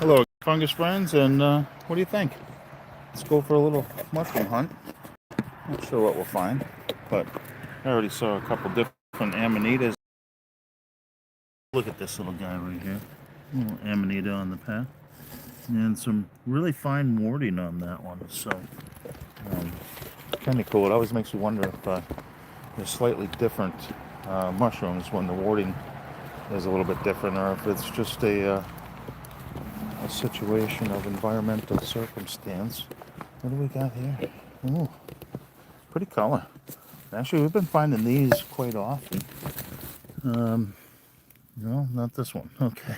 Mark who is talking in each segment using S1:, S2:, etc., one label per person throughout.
S1: Hello, fungus friends, and what do you think? Let's go for a little mushroom hunt. Not sure what we'll find, but I already saw a couple different amanitas. Look at this little guy right here. Little amanita on the path. And some really fine warding on that one. So, kind of cool. It always makes you wonder if there's slightly different mushrooms when the warding is a little bit different, or if it's just a situation of environmental circumstance. What do we got here? Ooh, pretty color. Actually, we've been finding these quite often. No, not this one. Okay.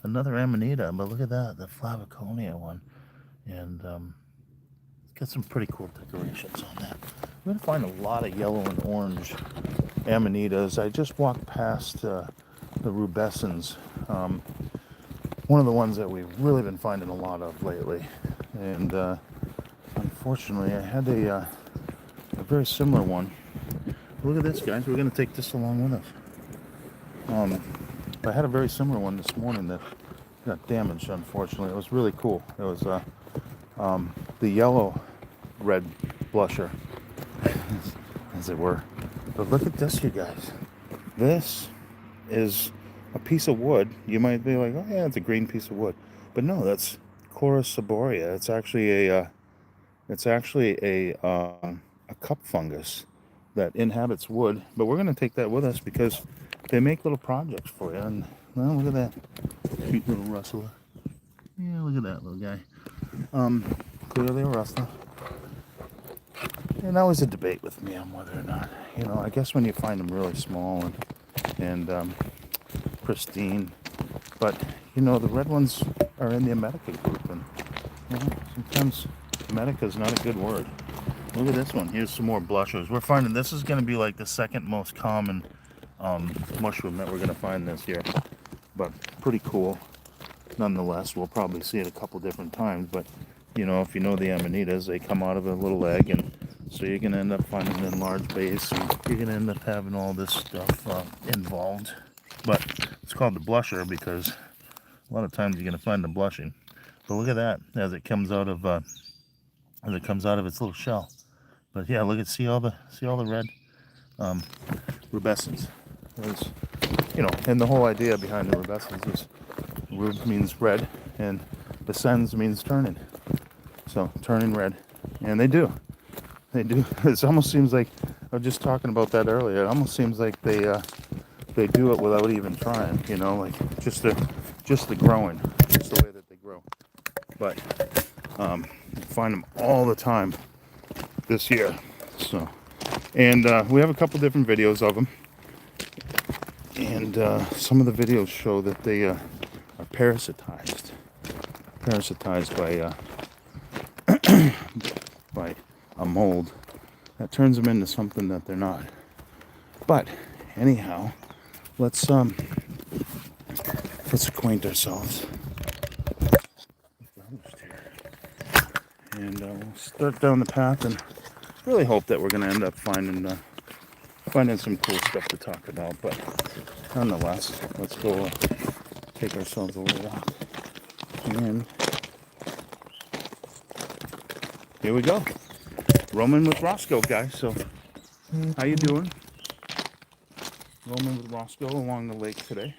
S1: Another amanita, but look at that, the flavoconia one. And got some pretty cool decorations on that. We're going to find a lot of yellow and orange amanitas. I just walked past the rubescens. One of the ones that we've really been finding a lot of lately. And unfortunately, I had a very similar one. Look at this, guys. We're going to take this along with us. I had a very similar one this morning that got damaged, unfortunately. It was really cool. It was the yellow red blusher, as it were. But look at this, you guys. This is a piece of wood. You might be like, oh yeah, it's a green piece of wood. But no, that's Chloris saborea. It's actually a cup fungus that inhabits wood. But we're going to take that with us because they make little projects for you. And well, look at that cute little rustler. Yeah, look at that little guy. Clearly a rustler. And always a debate with me on whether or not, I guess when you find them really small and pristine, but the red ones are in the America group, and sometimes America is not a good word. Look at this one. Here's some more blushers. We're finding this is going to be like the second most common mushroom that we're going to find this year, but pretty cool nonetheless. We'll probably see it a couple different times, but if you know the amanitas, they come out of a little egg, and so you're going to end up finding an enlarged base, and you're going to end up having all this stuff involved. But it's called the blusher because a lot of times you're going to find the blushing. But look at that as it comes out of its little shell. But yeah, look at see all the red rubescens. And the whole idea behind the rubescens is rub means red and bescens means turning. So turning red, and they do. It almost seems like I was just talking about that earlier. It almost seems like they do it without even trying. Like just the growing, just the way that they grow. But you find them all the time this year. So, and we have a couple different videos of them, and some of the videos show that they are parasitized by a mold that turns them into something that they're not. But anyhow, let's acquaint ourselves. And we'll start down the path and really hope that we're going to end up finding some cool stuff to talk about. But nonetheless, let's go take ourselves a little walk. And here we go. Roaming with Roscoe, guys. So, how you doing? Roaming with Roscoe along the lake today,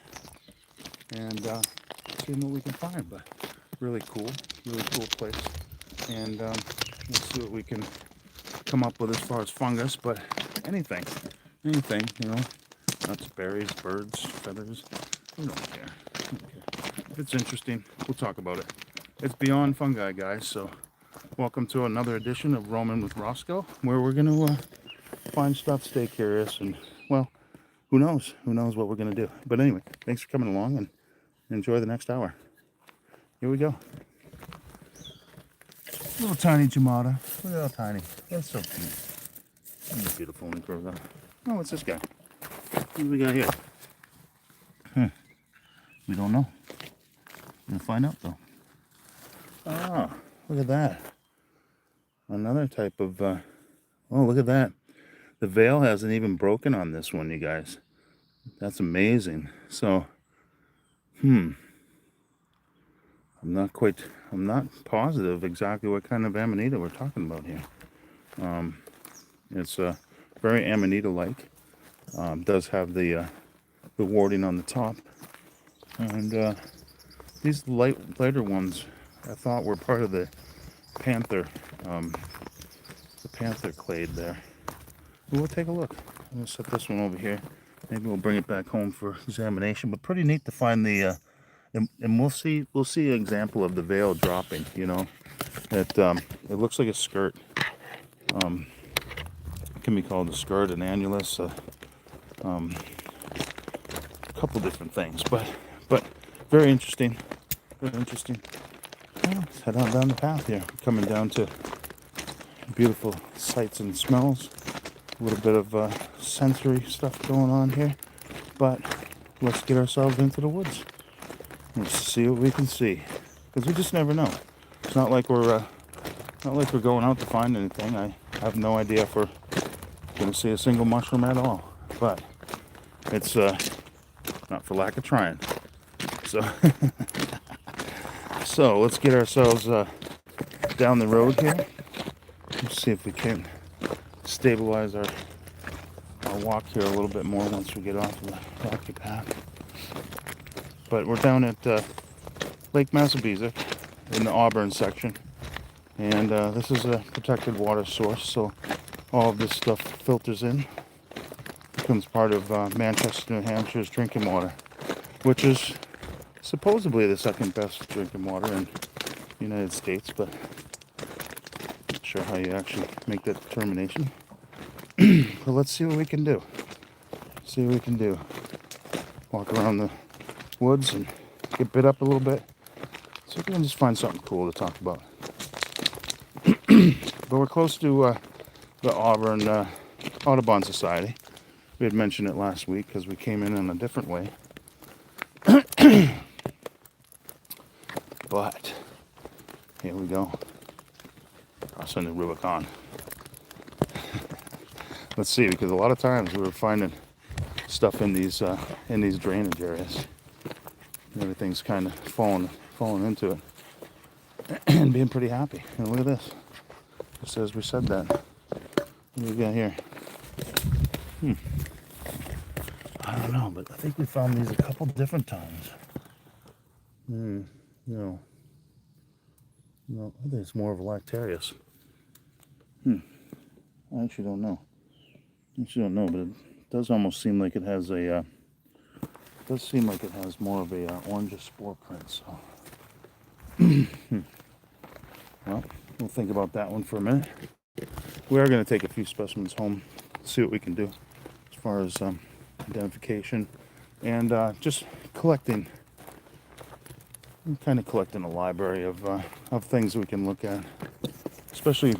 S1: and seeing what we can find. But really cool place. And let's see what we can come up with as far as fungus. But anything, nuts, berries, birds, feathers. We don't care. If it's interesting, we'll talk about it. It's beyond fungi, guys. So. Welcome to another edition of Roaming with Roscoe, where we're going to find stuff, stay curious, and, well, who knows? Who knows what we're going to do. But anyway, thanks for coming along, and enjoy the next hour. Here we go. Little tiny Jamada. Look at how tiny. That's so cute. That's beautiful when it grows up. Oh, what's this guy? What do we got here? We don't know. We'll find out, though. Ah, look at that. Another type of, oh, look at that. The veil hasn't even broken on this one, you guys. That's amazing. So, I'm not positive exactly what kind of amanita we're talking about here. It's very amanita-like. Does have the warding on the top, and these lighter ones I thought were part of the panther clade there. We'll take a look. I'm gonna set this one over here. Maybe we'll bring it back home for examination. But pretty neat to find the and we'll see an example of the veil dropping. You know, it looks like a skirt. It can be called a skirt, an annulus, a couple different things. But very interesting. Very interesting. Well, let's head on down the path here. Coming down to beautiful sights and smells. A little bit of sensory stuff going on here, but let's get ourselves into the woods. Let's see what we can see, because we just never know. It's not like we're going out to find anything. I have no idea if we're going to see a single mushroom at all, but it's not for lack of trying. So, so let's get ourselves down the road here. Let's see if we can stabilize our walk here a little bit more once we get off of the rocky path. But we're down at Lake Massapequa in the Auburn section, and this is a protected water source, so all of this stuff filters in, becomes part of Manchester, New Hampshire's drinking water, which is supposedly the second best drinking water in the United States, but not sure how you actually make that determination. But let's see what we can do. See what we can do. Walk around the woods and get bit up a little bit. So we can just find something cool to talk about. But we're close to the Auburn Audubon Society. We had mentioned it last week because we came in a different way. But here we go. Crossing the Rubicon. Let's see, because a lot of times we were finding stuff in these drainage areas. Everything's kind of falling into it and being pretty happy. And look at this. Just as we said that. What do we got here? I don't know, but I think we found these a couple different times. No, I think it's more of a lactarius. I actually don't know. But it does almost seem like it has a. Does seem like it has more of a orangish spore print. So, well, we'll think about that one for a minute. We are going to take a few specimens home, see what we can do as far as identification and just collecting. I'm kind of collecting a library of things we can look at, especially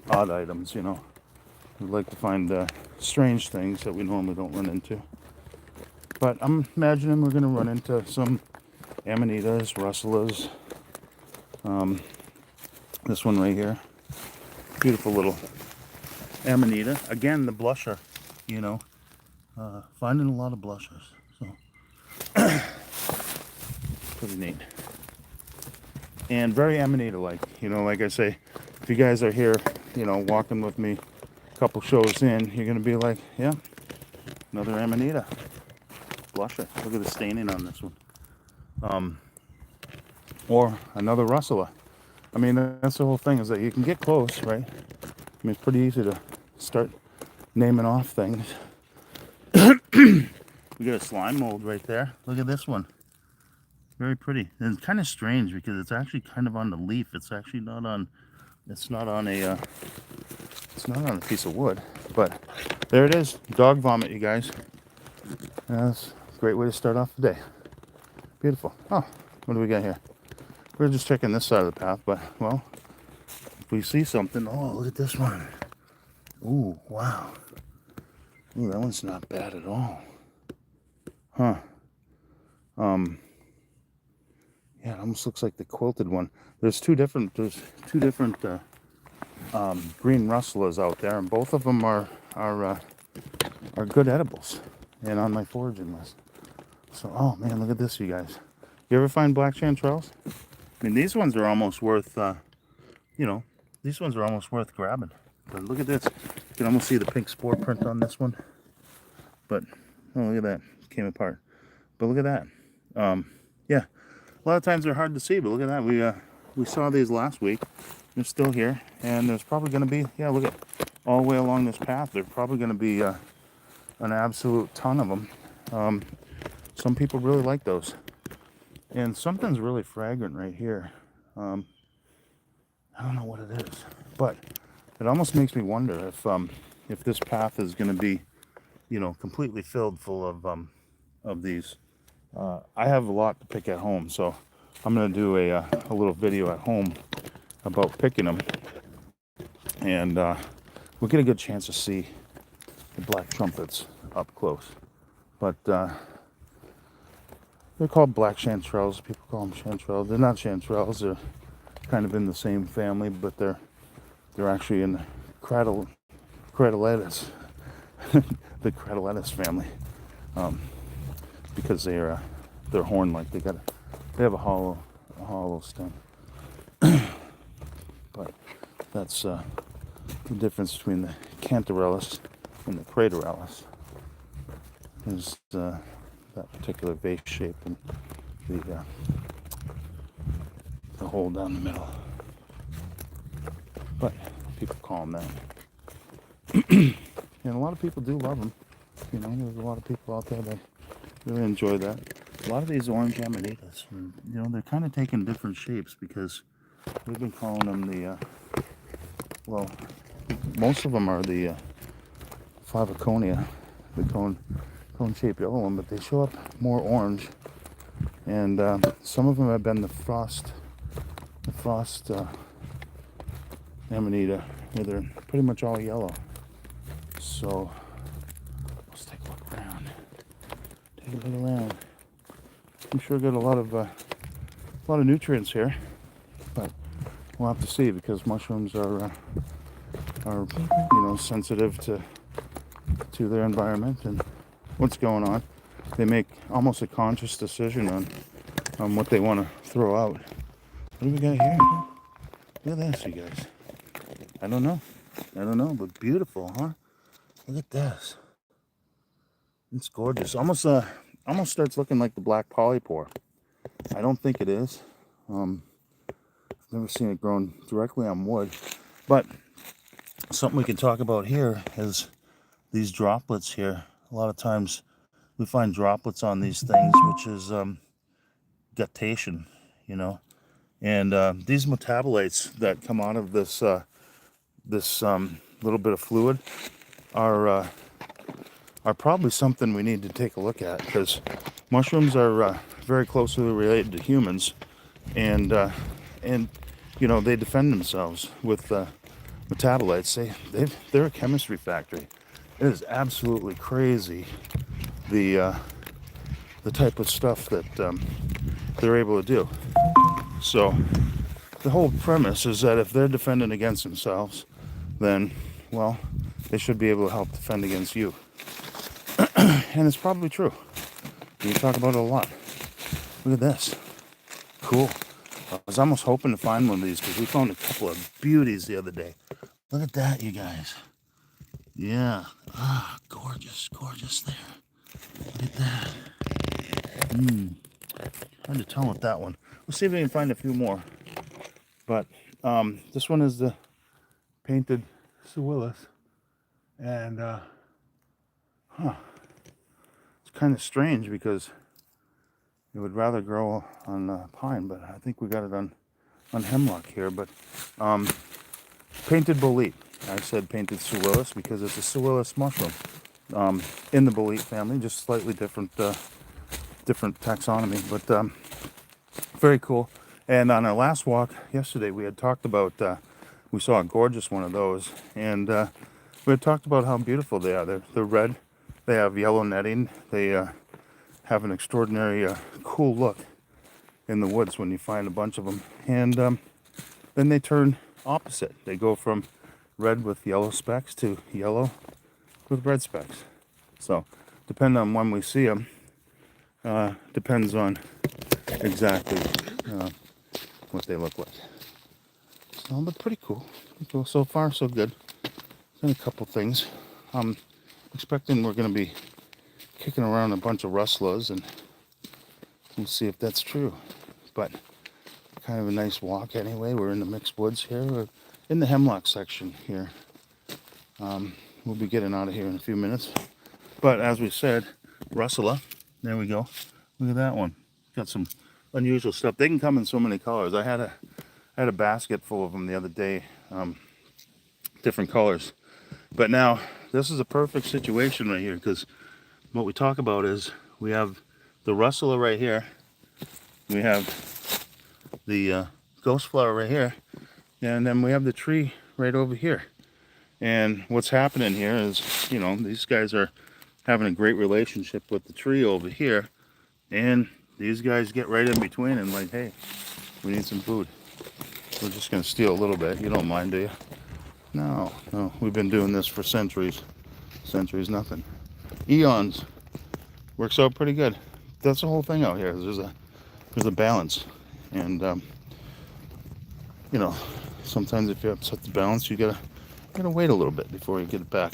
S1: odd items. You know, we'd like to find strange things that we normally don't run into. But I'm imagining we're going to run into some amanitas, russulas. This one right here, beautiful little amanita. Again, the blusher. You know, finding a lot of blushers. So pretty neat. And very amanita-like. You know, like I say, if you guys are here, you know, walking with me a couple shows in, you're going to be like, yeah, another amanita. Blusher. Look at the staining on this one. Or another russula. I mean, that's the whole thing, is that you can get close, right? I mean, it's pretty easy to start naming off things. We got a slime mold right there. Look at this one. Very pretty. And it's kind of strange because it's actually kind of on the leaf. It's actually not on. It's not on a. It's not on a piece of wood. But there it is. Dog vomit, you guys. That's a great way to start off the day. Beautiful. Oh, what do we got here? We're just checking this side of the path, but well, if we see something. Oh, look at this one. Ooh, wow. Ooh, that one's not bad at all. Huh. Yeah, it almost looks like the quilted one. There's two different green russulas out there, and both of them are good edibles and on my foraging list. So, oh man, look at this, you guys. You ever find black chanterelles? mean, these ones are almost worth, you know, these ones are almost worth grabbing. But look at this. You can almost see the pink spore print on this one. But, oh, look at that. Came apart. But look at that. Yeah, a lot of times they're hard to see, but look at that. We saw these last week. They're still here. And there's probably going to be, yeah, look at all the way along this path. There's probably going to be an absolute ton of them. Some people really like those. And something's really fragrant right here. I don't know what it is, but it almost makes me wonder if this path is going to be, you know, completely filled full of these. I have a lot to pick at home, so I'm going to do a little video at home about picking them, and we'll get a good chance to see the black trumpets up close. But they're called black chanterelles. People call them chanterelles. They're not chanterelles. They're kind of in the same family, but they're actually in the Cradleatus, the Cradleatus family, because they're horn-like. They have a hollow stem. But that's the difference between the Cantarellus and the Craterellus. Is that particular vase shape and the hole down the middle. But people call them that. And a lot of people do love them. You know, there's a lot of people out there that really enjoy that. A lot of these orange amanitas, you know, they're kind of taking different shapes because we've been calling them the, well, most of them are the Flavoconia, the cone-shaped yellow one, but they show up more orange. And some of them have been the frost amanita, where they're pretty much all yellow. So let's take a look around. Take a look around. I'm sure got a lot of nutrients here, but we'll have to see because mushrooms are you know, sensitive to their environment and what's going on. They make almost a conscious decision on what they want to throw out. What do we got here? Look at this, you guys. I don't know, but beautiful, huh? Look at this. It's gorgeous. Almost starts looking like the black polypore. I don't think it is. I've never seen it grown directly on wood. But something we can talk about here is these droplets here. A lot of times we find droplets on these things, which is guttation, you know. And these metabolites that come out of this little bit of fluid are probably something we need to take a look at, because mushrooms are very closely related to humans, and you know, they defend themselves with metabolites. They're a chemistry factory. It is absolutely crazy the type of stuff that they're able to do. So the whole premise is that if they're defending against themselves, then, well, they should be able to help defend against you. And it's probably true. We talk about it a lot. Look at this. Cool. I was almost hoping to find one of these because we found a couple of beauties the other day. Look at that, you guys. Yeah. Ah, gorgeous, gorgeous there. Look at that. Hard to tell with that one. We'll see if we can find a few more. But this one is the painted Suillus. And, it's kind of strange because it would rather grow on pine, but I think we got it on hemlock here. But painted bolete. I said painted Suillus because it's a Suillus mushroom in the bolete family, just slightly different taxonomy, but very cool. And on our last walk yesterday, we had talked about we saw a gorgeous one of those, and we had talked about how beautiful they are. They're red. They have yellow netting. They have an extraordinary cool look in the woods when you find a bunch of them. And then they turn opposite. They go from red with yellow specks to yellow with red specks. So depending on when we see them, depends on exactly what they look like. So, but pretty cool. Pretty cool. So far, so good. Done a couple things. I'm expecting we're going to be kicking around a bunch of rustlers, and we'll see if that's true. But kind of a nice walk anyway. We're in the mixed woods here. We're in the hemlock section here. We'll be getting out of here in a few minutes. But as we said, rustler. There we go. Look at that one. Got some unusual stuff. They can come in so many colors. I had a basket full of them the other day, different colors. But now this is a perfect situation right here, because what we talk about is we have the rustler right here. We have the ghost flower right here, and then we have the tree right over here. And what's happening here is, you know, these guys are having a great relationship with the tree over here, and these guys get right in between and like, hey, we need some food. We're just gonna steal a little bit. You don't mind, do you? No, we've been doing this for centuries. Centuries, nothing. Eons. Works out pretty good. That's the whole thing out here. There's a balance, and you know, sometimes if you upset the balance, you gotta wait a little bit before you get it back.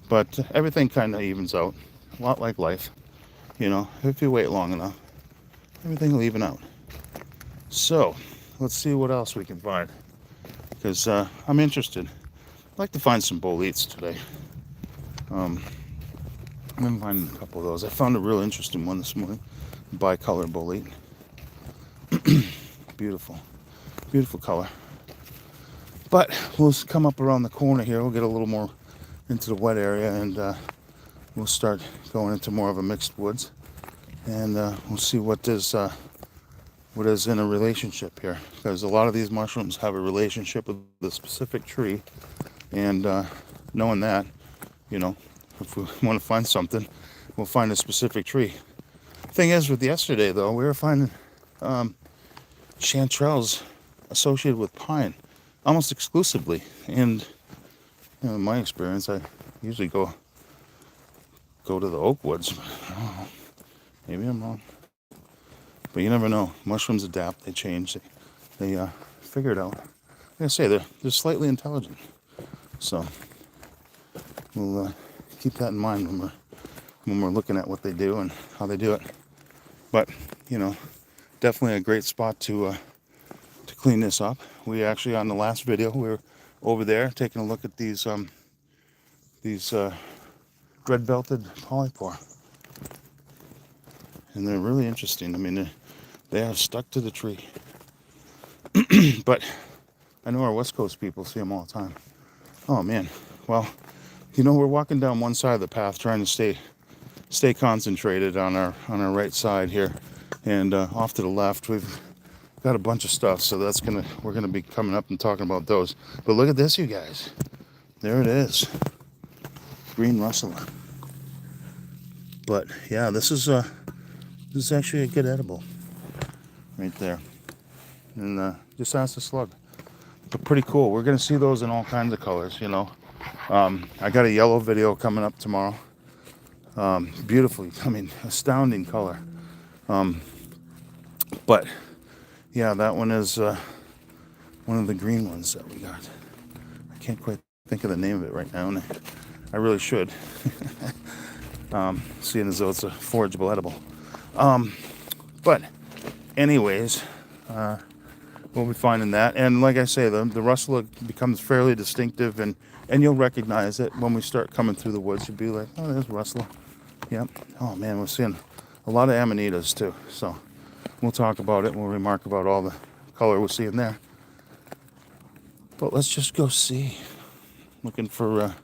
S1: But everything kind of evens out, a lot like life. You know, if you wait long enough, everything will even out. So let's see what else we can find, because I'm interested. I'd like to find some boletes today. I'm gonna find a couple of those. I found a real interesting one this morning, bicolor bolete. Beautiful, beautiful color. But we'll come up around the corner here. We'll get a little more into the wet area, and we'll start going into more of a mixed woods, and we'll see what is in a relationship here, because a lot of these mushrooms have a relationship with the specific tree, and knowing that, you know, if we want to find something, we'll find a specific tree. Thing is, with yesterday though, we were finding chanterelles associated with pine almost exclusively, and you know, in my experience, I usually go to the oak woods. I don't know. Maybe I'm wrong, but you never know. Mushrooms adapt, they change, they figure it out. Like I say, they're slightly intelligent, so we'll keep that in mind when we're looking at what they do and how they do it. But you know, definitely a great spot to clean this up. We actually, on the last video, we were over there taking a look at these red-belted polypore, and they're really interesting. I mean, they are stuck to the tree. But I know our West Coast people see them all the time. Oh man, well, you know, we're walking down one side of the path trying to stay concentrated on our right side here, and off to the left we've got a bunch of stuff, so we're gonna be coming up and talking about those. But look at this, you guys. There it is, green rustler. But yeah, this is actually a good edible right there, and just ask the slug. But pretty cool. We're gonna see those in all kinds of colors, you know. I got a yellow video coming up tomorrow. Beautifully, I mean, astounding color. But yeah, that one is one of the green ones that we got. I can't quite think of the name of it right now, and I really should. Seeing as though it's a forageable edible. But anyways, we'll be finding that. And like I say, the rustler becomes fairly distinctive, and you'll recognize it when we start coming through the woods. You'll be like, oh, there's rustler. Yep. Oh man, we're seeing a lot of amanitas too. So we'll talk about it. We'll remark about all the color we're seeing there. But let's just go see. Looking for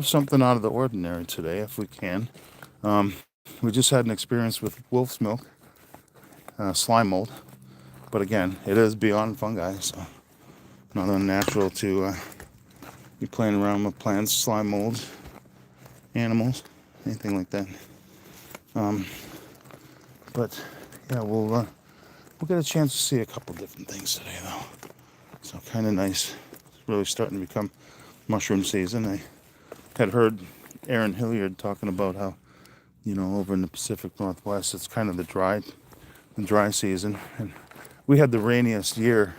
S1: something out of the ordinary today, if we can. We just had an experience with wolf's milk, slime mold. But again, it is beyond fungi, so not unnatural to be playing around with plants, slime molds, animals, anything like that. But yeah, we'll get a chance to see a couple different things today, though. So kind of nice. It's really starting to become mushroom season. I had heard Aaron Hilliard talking about how, you know, over in the Pacific Northwest, it's kind of the dry season, and
S2: we had the rainiest year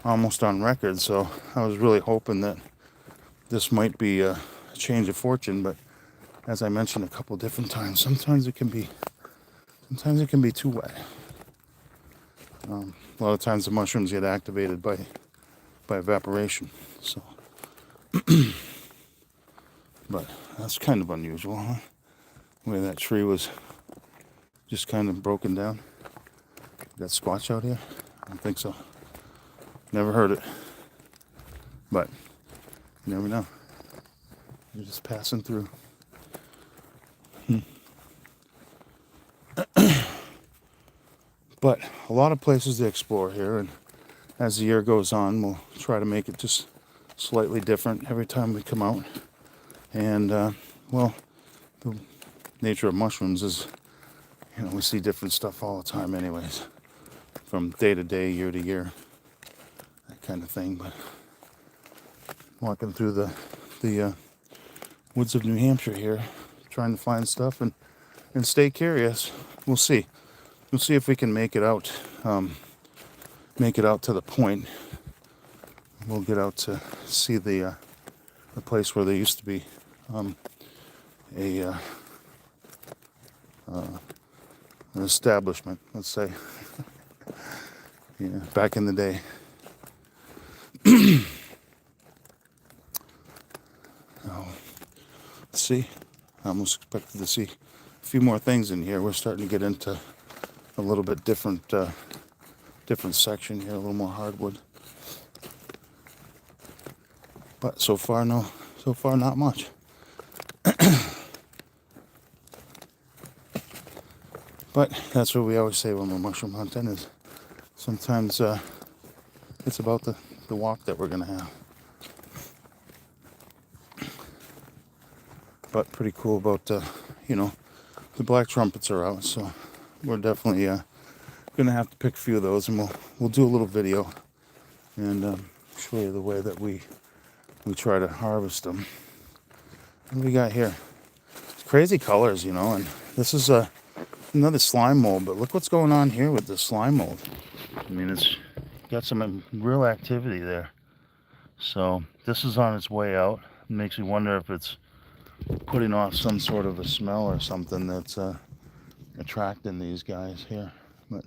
S2: almost on record, so I was really hoping that this might be a change of fortune. But as I mentioned a couple different times, sometimes it can be too wet. A lot of times the mushrooms get activated by evaporation. So, but that's kind of unusual, huh? The way that tree was just kind of broken down. Got squatch out here? I don't think so. Never heard it. But you never know. You're just passing through. But a lot of places to explore here, and as the year goes on, we'll try to make it just slightly different every time we come out. And well, the nature of mushrooms is, we see different stuff all the time anyways, from day to day, year to year, that kind of thing. But walking through the woods of New Hampshire here, trying to find stuff and stay curious. We'll see. We'll see if we can make it out to the point. We'll get out to see the place where there used to be an establishment, let's say. Yeah, back in the day. Let's see. I almost expected to see a few more things in here. We're starting to get into a little bit different section here, a little more hardwood. But so far not much. But that's what we always say when we're mushroom hunting, is sometimes it's about the walk that we're gonna have. But pretty cool about the black trumpets are out, so we're definitely gonna have to pick a few of those, and we'll do a little video and show you the way that we try to harvest them. What do we got here? It's crazy colors, and this is another slime mold, but look what's going on here with the slime mold. I mean, it's got some real activity there. So this is on its way out. It makes me wonder if it's putting off some sort of a smell or something that's attracting these guys here. But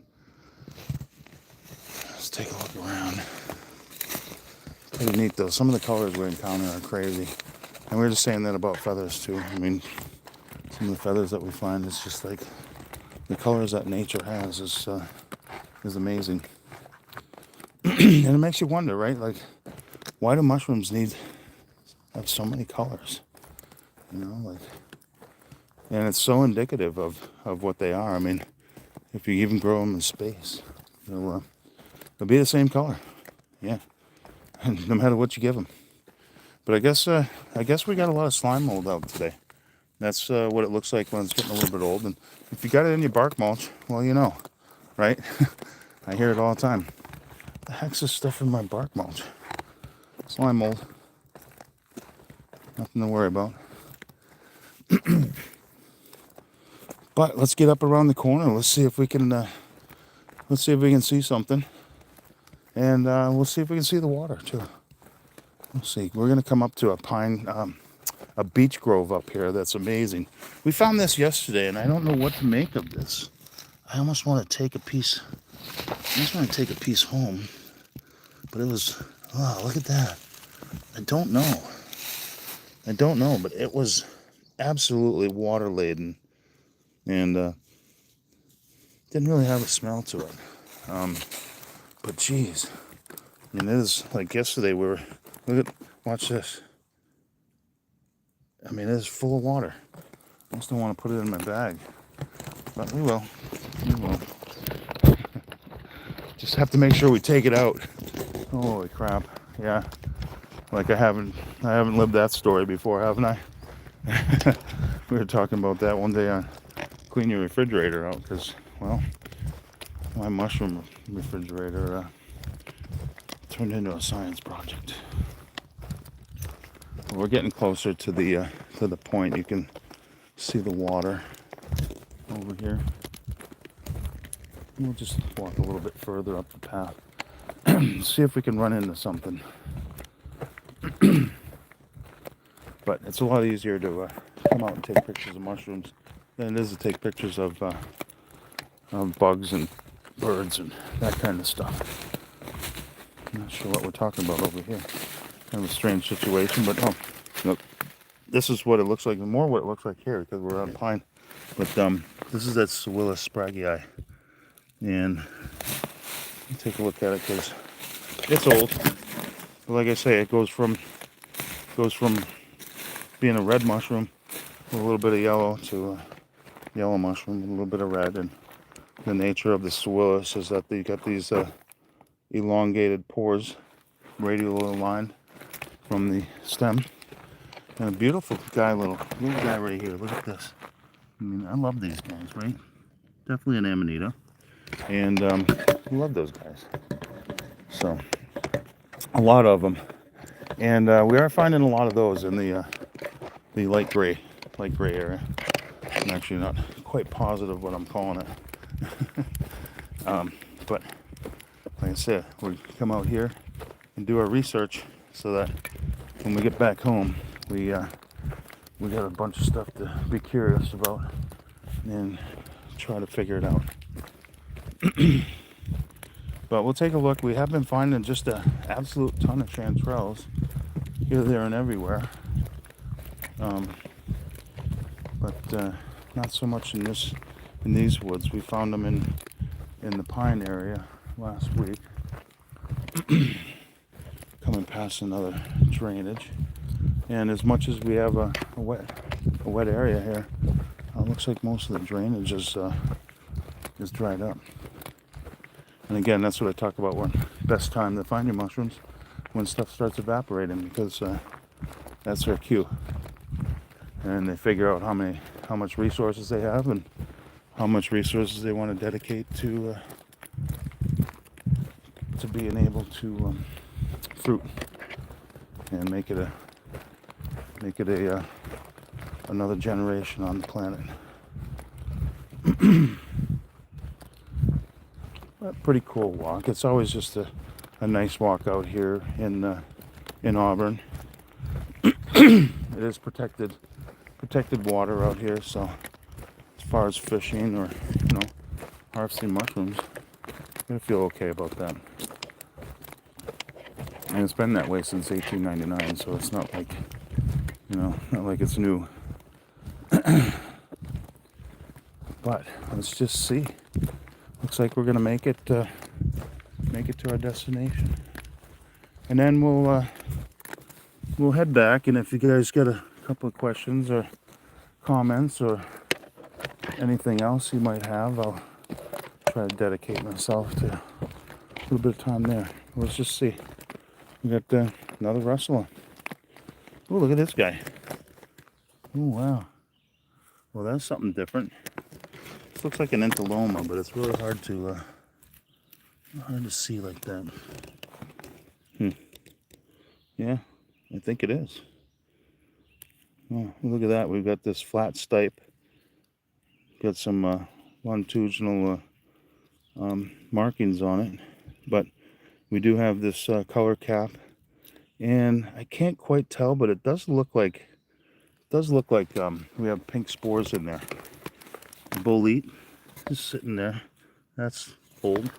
S2: let's take a look around. Pretty neat though. Some of the colors we encounter are crazy. And we were just saying that about feathers too. I mean, some of the feathers that we find, it's just like the colors that nature has is amazing. And it makes you wonder, right? Like, why do mushrooms have so many colors? And it's so indicative of what they are. I mean, if you even grow them in space, they'll be the same color. Yeah, no matter what you give them. But I guess we got a lot of slime mold out today. That's what it looks like when it's getting a little bit old. And if you got it in your bark mulch, well, right? I hear it all the time. The heck's this stuff in my bark mulch? Slime mold. Nothing to worry about. But let's get up around the corner. Let's see if we can see something, and we'll see if we can see the water too. We'll see. We're gonna come up to a beech grove up here. That's amazing. We found this yesterday, and I don't know what to make of this. I almost want to take a piece. Home, but it was. Oh, look at that. I don't know, but it was absolutely water laden, and didn't really have a smell to it. But geez, I mean, it is like yesterday. Watch this. I mean, it is full of water. I just don't want to put it in my bag, but we will. Just have to make sure we take it out. Holy crap! Yeah, like I haven't lived that story before, haven't I? We were talking about that one day on clean your refrigerator out, because, well, my mushroom refrigerator turned into a science project. We're getting closer to the point. You can see the water over here. We'll just walk a little bit further up the path. See if we can run into something. But it's a lot easier to come out and take pictures of mushrooms than it is to take pictures of bugs and birds and that kind of stuff. I'm not sure what we're talking about over here. Kind of a strange situation, but oh, look, this is what it looks like. More what it looks like here because we're on pine. But this is that Willis spraggii, and take a look at it because it's old. But like I say, it goes from being a red mushroom with a little bit of yellow to a yellow mushroom with a little bit of red. And the nature of the Willis is that you got these elongated pores, radially aligned from the stem. And a beautiful guy, little guy right here. Look at this. I mean, I love these guys, right? Definitely an Amanita. And I love those guys. So, a lot of them. And we are finding a lot of those in the light gray area. I'm actually not quite positive what I'm calling it. But like I said, we come out here and do our research so that when we get back home, we got a bunch of stuff to be curious about and try to figure it out. But we'll take a look. We have been finding just an absolute ton of chanterelles here, there, and everywhere. But not so much in these woods. We found them in the pine area last week. Coming past another drainage. And as much as we have a wet area here, looks like most of the drainage is dried up. And again, that's what I talk about when best time to find your mushrooms, when stuff starts evaporating, because that's their cue. And they figure out how much resources they have and how much resources they want to dedicate to being able to fruit and make it another generation on the planet. A pretty cool walk. It's always just a nice walk out here in Auburn. It is protected water out here, so as far as fishing or harvesting mushrooms, I feel okay about that. And it's been that way since 1899, so it's not like not like it's new. But let's just see. Looks like we're gonna make it to our destination, and then we'll head back. And if you guys got a couple of questions or comments or anything else you might have, I'll try to dedicate myself to a little bit of time there. Let's just see. We got another rustler. Oh, look at this guy. Oh, wow. Well, that's something different. This looks like an entaloma, but it's really hard to see like that. Yeah, I think it is. Oh, look at that. We've got this flat stipe. Got some longitudinal markings on it, but we do have this color cap, and I can't quite tell, but it does look like we have pink spores in there. Bolete just sitting there. That's old.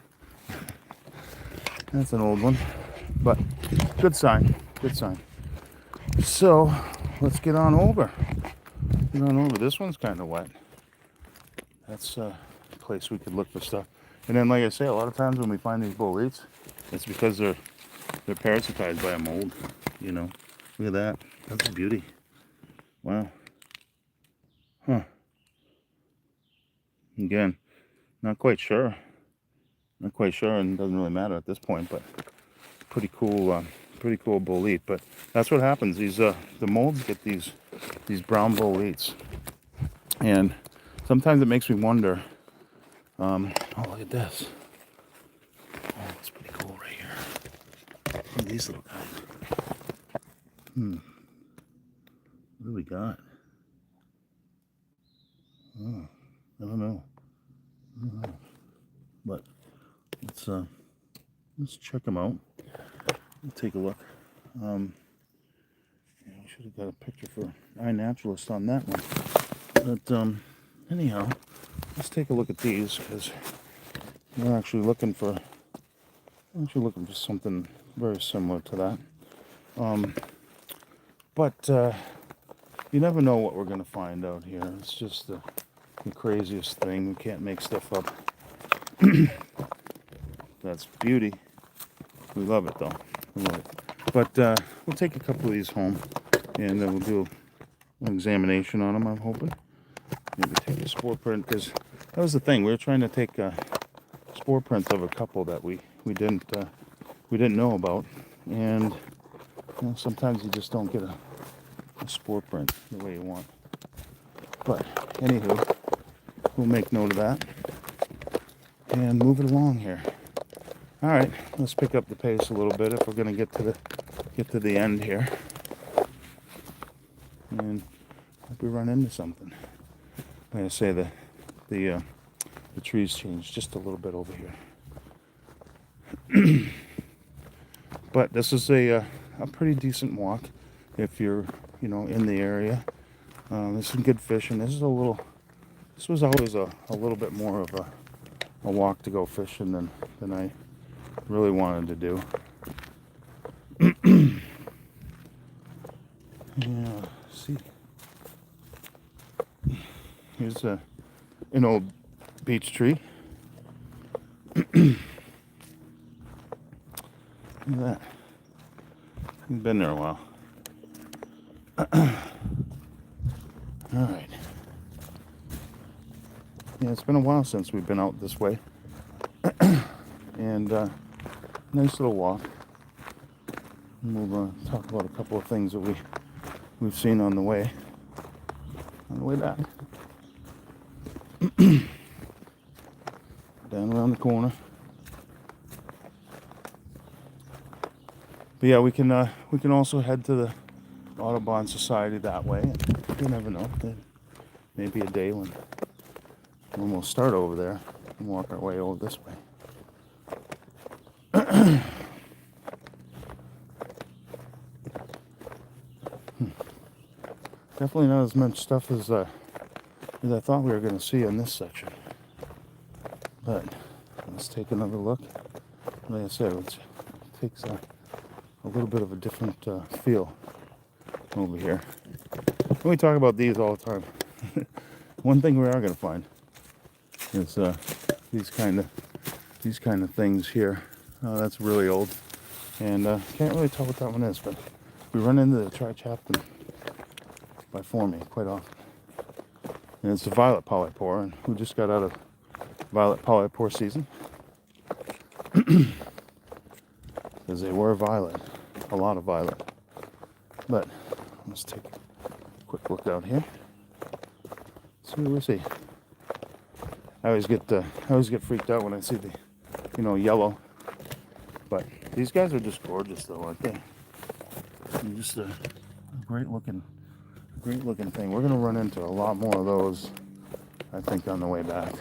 S2: That's an old one, but good sign. Good sign. So let's get on over. This one's kind of wet. That's a place we could look for stuff. And then, like I say, a lot of times when we find these boletes, it's because they're parasitized by a mold. Look at that. That's a beauty. Wow. Huh. Again, not quite sure, and it doesn't really matter at this point, but pretty cool bolete. But that's what happens. The molds get these brown boletes, and sometimes it makes me wonder. Oh, look at this. Oh, that's pretty cool right here. Look at these little guys. What do we got? Oh, I don't know. But let's check them out. We'll take a look. Yeah, I should have got a picture for iNaturalist on that one. But anyhow, let's take a look at these because we're actually looking for something very similar to that. But you never know what we're going to find out here. It's just the craziest thing. We can't make stuff up. That's beauty. We love it though. We love it. But we'll take a couple of these home and then we'll do an examination on them, I'm hoping. Maybe take a spore print because that was the thing. We were trying to take spore prints of a couple that we didn't know about. And you know, sometimes you just don't get a spore print the way you want. But anywho, we'll make note of that and move it along here. All right, let's pick up the pace a little bit if we're going to get to the end here. And hope we run into something. Like I say, the trees changed just a little bit over here. But this is a pretty decent walk if you're, you know, in the area. There's some good fishing. This was always a little bit more of a walk to go fishing than I really wanted to do. Yeah, see. Here's an old beech tree. Look at that. It's been there a while. Alright. Yeah, it's been a while since we've been out this way. And nice little walk. And we'll talk about a couple of things that we've seen on the way back. Down around the corner. But yeah, we can also head to the Audubon Society that way. You never know. There may be a day when we'll start over there and walk our way over this way. Definitely not as much stuff as I thought we were going to see in this section. But let's take another look. Like I said, it takes a little bit of a different feel over here. We talk about these all the time. One thing we are going to find is these kind of things here. That's really old, and can't really tell what that one is. But we run into the trichaptan by forming quite often, and it's a violet polypore, and we just got out of violet polypore season because they were violet, a lot of violet. But let's take a quick look out here. See what we see. I always get freaked out when I see the, you know, yellow. But these guys are just gorgeous, though, aren't they? They're just a great looking thing. We're gonna run into a lot more of those, I think, on the way back.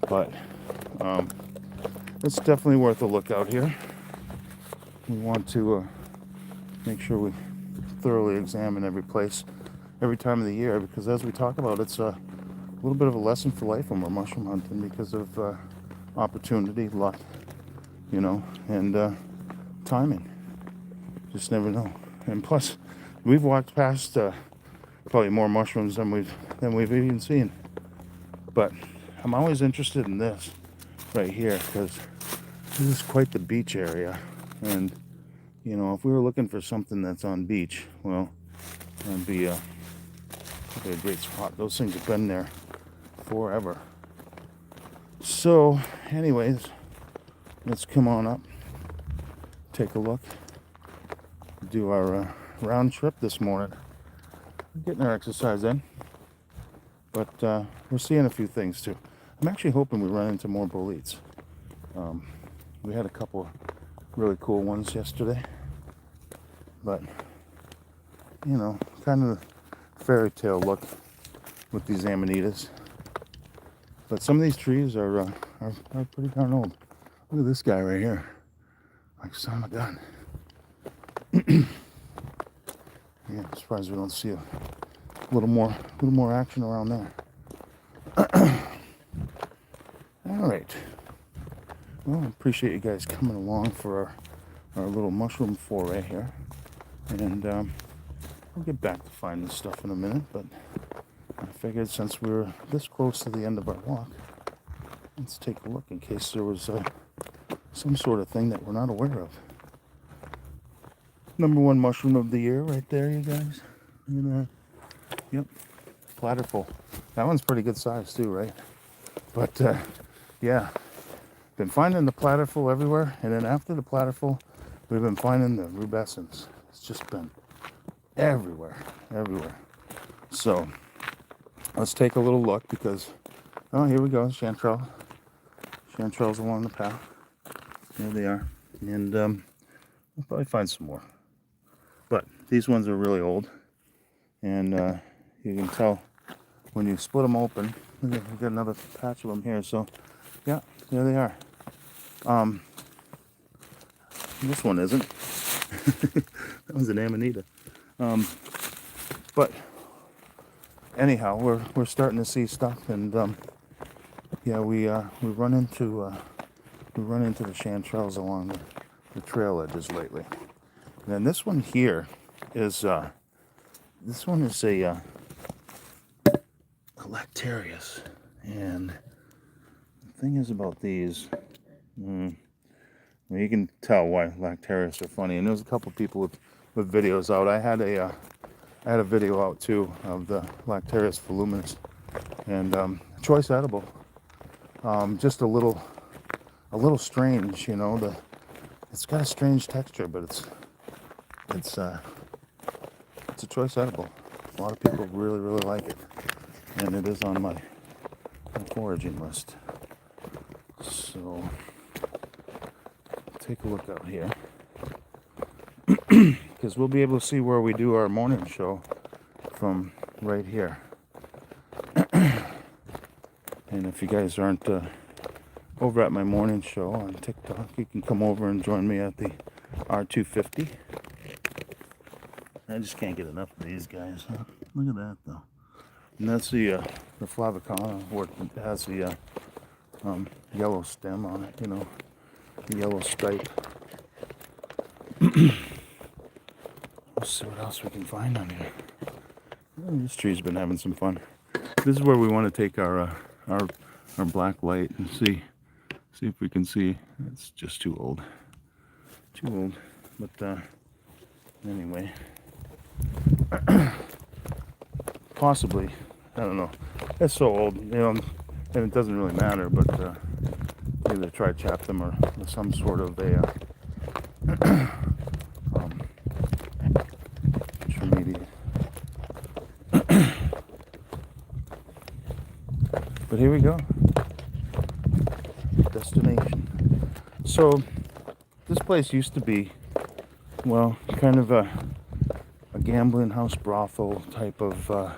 S2: But it's definitely worth a look out here. We want to make sure we thoroughly examine every place, every time of the year, because as we talk about, it's a little bit of a lesson for life when we're mushroom hunting because of opportunity, luck, you know, and timing. Just never know. And plus, we've walked past probably more mushrooms than we've even seen. But I'm always interested in this right here because this is quite the beach area. And you know, if we were looking for something that's on beach, well, that'd be a great spot. Those things have been there forever. So, anyways, let's come on up, take a look, do our round trip this morning. Getting our exercise in, but we're seeing a few things too. I'm actually hoping we run into more boletes. We had a couple really cool ones yesterday, but you know, kind of a fairy tale look with these amanitas. But some of these trees are pretty darn old. Look at this guy right here. Like son of a gun. Yeah, I'm surprised we don't see a little more action around there. All right. Well, I appreciate you guys coming along for our little mushroom foray here. And I'll get back to finding stuff in a minute, but I figured since we were this close to the end of our walk, let's take a look in case there was some sort of thing that we're not aware of. Number one mushroom of the year right there, you guys. Look at that. Yep, platterful. That one's pretty good size too, right? But yeah, been finding the platterful everywhere, and then after the platterful, we've been finding the rubescens. It's just been everywhere. So let's take a little look because, oh, here we go, chanterelle. Chanterelles along the path. There they are, and we'll probably find some more. But these ones are really old, and you can tell when you split them open. Look at, we've got another patch of them here. So yeah, there they are. This one isn't. That was an amanita. But anyhow, we're starting to see stuff, and yeah, we run into the chanterelles along the trail edges lately. And then this one here is a Lactarius, and the thing is about these, well, you can tell why Lactarius are funny. And there's a couple people with videos out. I had a video out too of the Lactarius voluminous, and choice edible. Just a little strange, you know. It's got a strange texture, but it's a choice edible. A lot of people really like it, and it is on my foraging list. So take a look out here, because we'll be able to see where we do our morning show from right here. And if you guys aren't over at my morning show on TikTok, you can come over and join me at the R250. I just can't get enough of these guys. Huh? Look at that though. And that's the flavicana, where it has the yellow stem on it, you know, the yellow stripe. Let's see what else we can find on here. Oh, this tree's been having some fun. This is where we want to take our black light and see if we can see. It's just too old. But anyway, possibly, I don't know. It's so old, you know, and it doesn't really matter. But either trichapium or some sort of a intermediate. But here we go. Destination. So this place used to be, well, kind of a gambling house brothel type of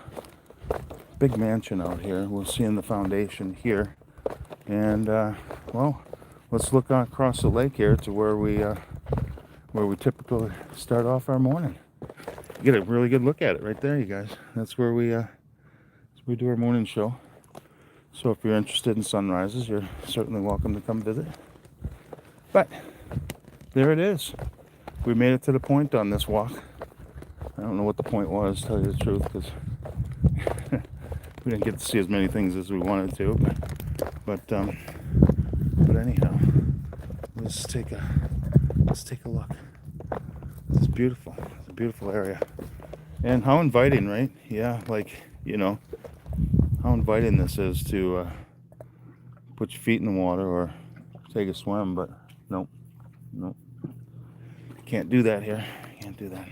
S2: big mansion out here. We're seeing the foundation here, and well, let's look across the lake here to where we typically start off our morning. Get a really good look at it right there, you guys. That's where we do our morning show. So if you're interested in sunrises, you're certainly welcome to come visit. But there it is. We made it to the point on this walk. I don't know what the point was, to tell you the truth, because we didn't get to see as many things as we wanted to. But anyhow, let's take a look. It's beautiful. It's a beautiful area, and how inviting, right? Yeah, like, you know, how inviting this is to put your feet in the water or take a swim, but nope. Can't do that here. Can't do that.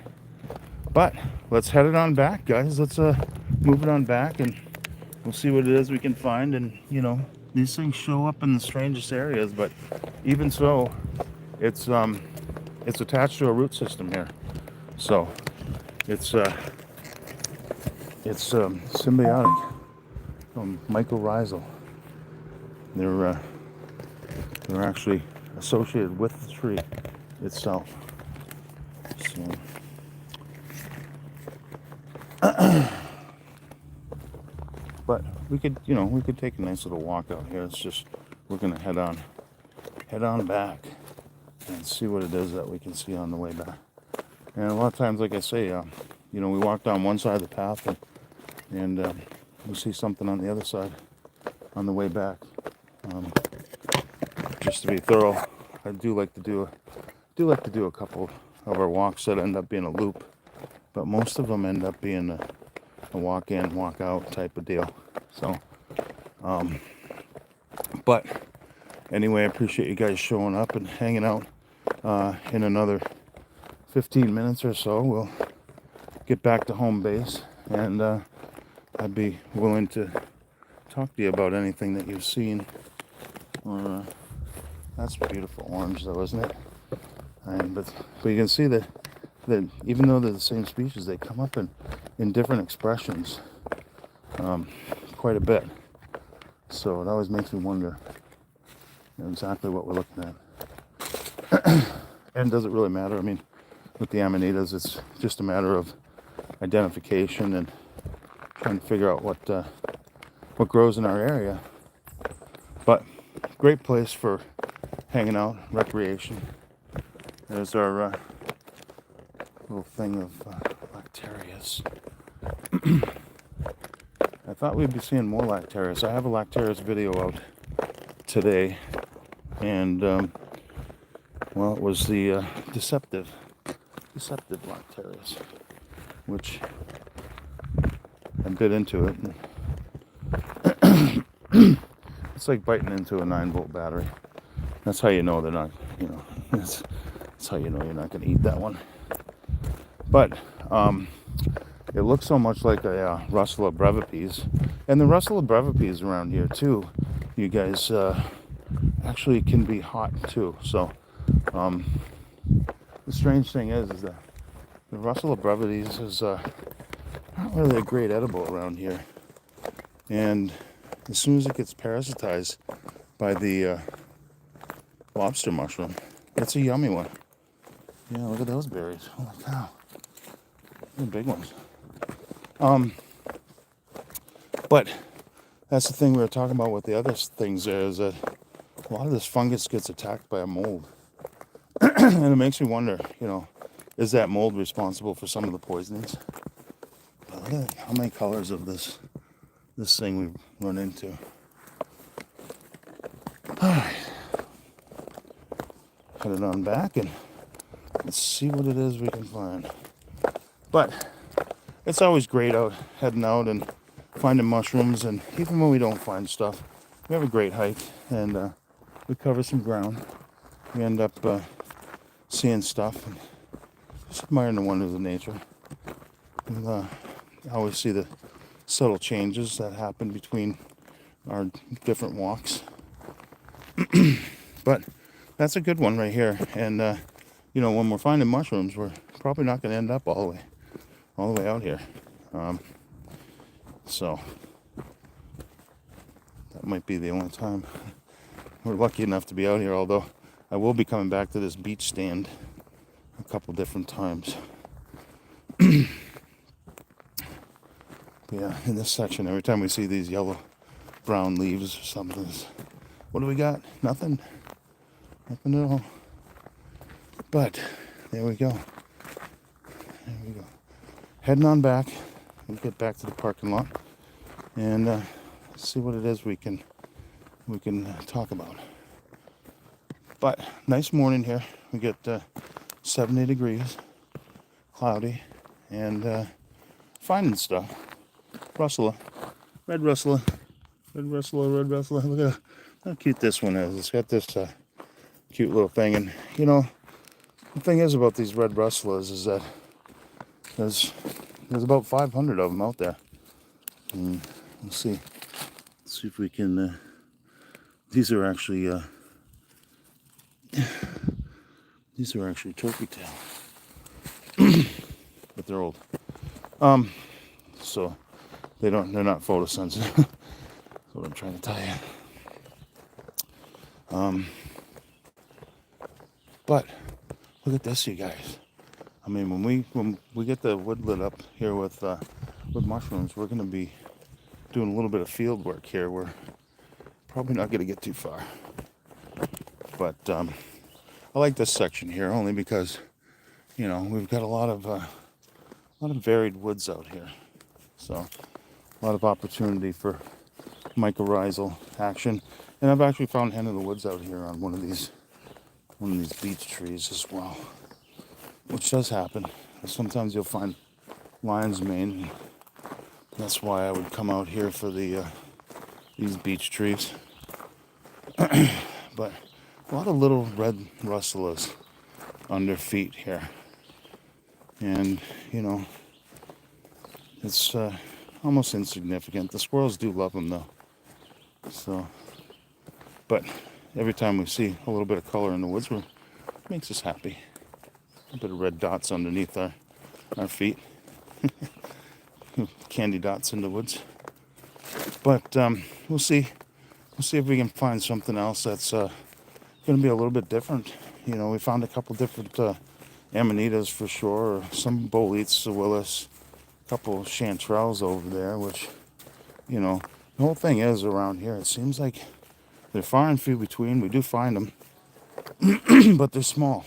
S2: But let's head it on back, guys. Let's move it on back, and we'll see what it is we can find. And you know, these things show up in the strangest areas, but even so, it's attached to a root system here, so it's symbiotic. Mycorrhizal. They're actually associated with the tree itself. So, but we could, we could take a nice little walk out here. It's just we're gonna head on back and see what it is that we can see on the way back. And a lot of times, like I say, we walk down one side of the path and we see something on the other side on the way back. Just to be thorough, I do like to do a couple of our walks that end up being a loop, but most of them end up being a walk in, walk out type of deal. So, but anyway, I appreciate you guys showing up and hanging out. In another 15 minutes or so, we'll get back to home base, and I'd be willing to talk to you about anything that you've seen. Or that's beautiful orange, though, isn't it? But you can see that even though they're the same species, they come up in different expressions quite a bit. So it always makes me wonder exactly what we're looking at. And does it really matter? I mean, with the amanitas, it's just a matter of identification and trying to figure out what grows in our area. But great place for hanging out, recreation. There's our little thing of lactarius. I thought we'd be seeing more lactarius. I have a lactarius video out today, and well, it was the deceptive lactarius, which I bit into it. And it's like biting into a 9-volt battery. That's how you know they're not, that's how you know you're not going to eat that one. But it looks so much like a Russula brevipies. And the Russula brevipies around here too, you guys, actually can be hot too. So the strange thing is that the Russula brevities is not really a great edible around here. And as soon as it gets parasitized by the lobster mushroom, it's a yummy one. Yeah, look at those berries. Oh my cow. They're big ones. But that's the thing we were talking about with the other things there, is that a lot of this fungus gets attacked by a mold. And it makes me wonder, is that mold responsible for some of the poisonings? But look at how many colors of this thing we've run into. Alright. Put it on back and let's see what it is we can find. But it's always great heading out and finding mushrooms, and even when we don't find stuff, we have a great hike and we cover some ground. We end up seeing stuff and just admiring the wonders of nature. And I always see the subtle changes that happen between our different walks. But that's a good one right here. And when we're finding mushrooms, we're probably not going to end up all the way out here. So that might be the only time we're lucky enough to be out here, although I will be coming back to this beach stand a couple different times. But yeah, in this section, every time we see these yellow brown leaves or something, what do we got? Nothing at all. But there we go. Heading on back. We'll get back to the parking lot and see what it is we can talk about. But nice morning here. We get 70 degrees, cloudy, and finding stuff. Russula, red Russula. Look at how cute this one is. It's got this cute little thing, and the thing is about these red Russulas is that there's about 500 of them out there. And let's see if we can. These are actually turkey tail, but they're old. So they're not photosensitive. That's what I'm trying to tell you. But look at this, you guys. I mean, when we get the woodland up here with mushrooms, we're going to be doing a little bit of field work here. We're probably not going to get too far. But I like this section here only because, you know, we've got a lot of varied woods out here. So a lot of opportunity for mycorrhizal action. And I've actually found hen of the woods out here on one of these beech trees as well, which does happen. Sometimes you'll find lion's mane. That's why I would come out here for these beech trees. But a lot of little red rustlers under feet here, and you know, it's almost insignificant. The squirrels do love them though. So, but every time we see a little bit of color in the woods, it makes us happy. A bit of red dots underneath our feet. Candy dots in the woods. But we'll see. We'll see if we can find something else that's going to be a little bit different. You know, we found a couple different amanitas for sure, some boletes, willis, a couple of chanterelles over there, which, you know, the whole thing is around here. It seems like they're far and few between. We do find them, but they're small,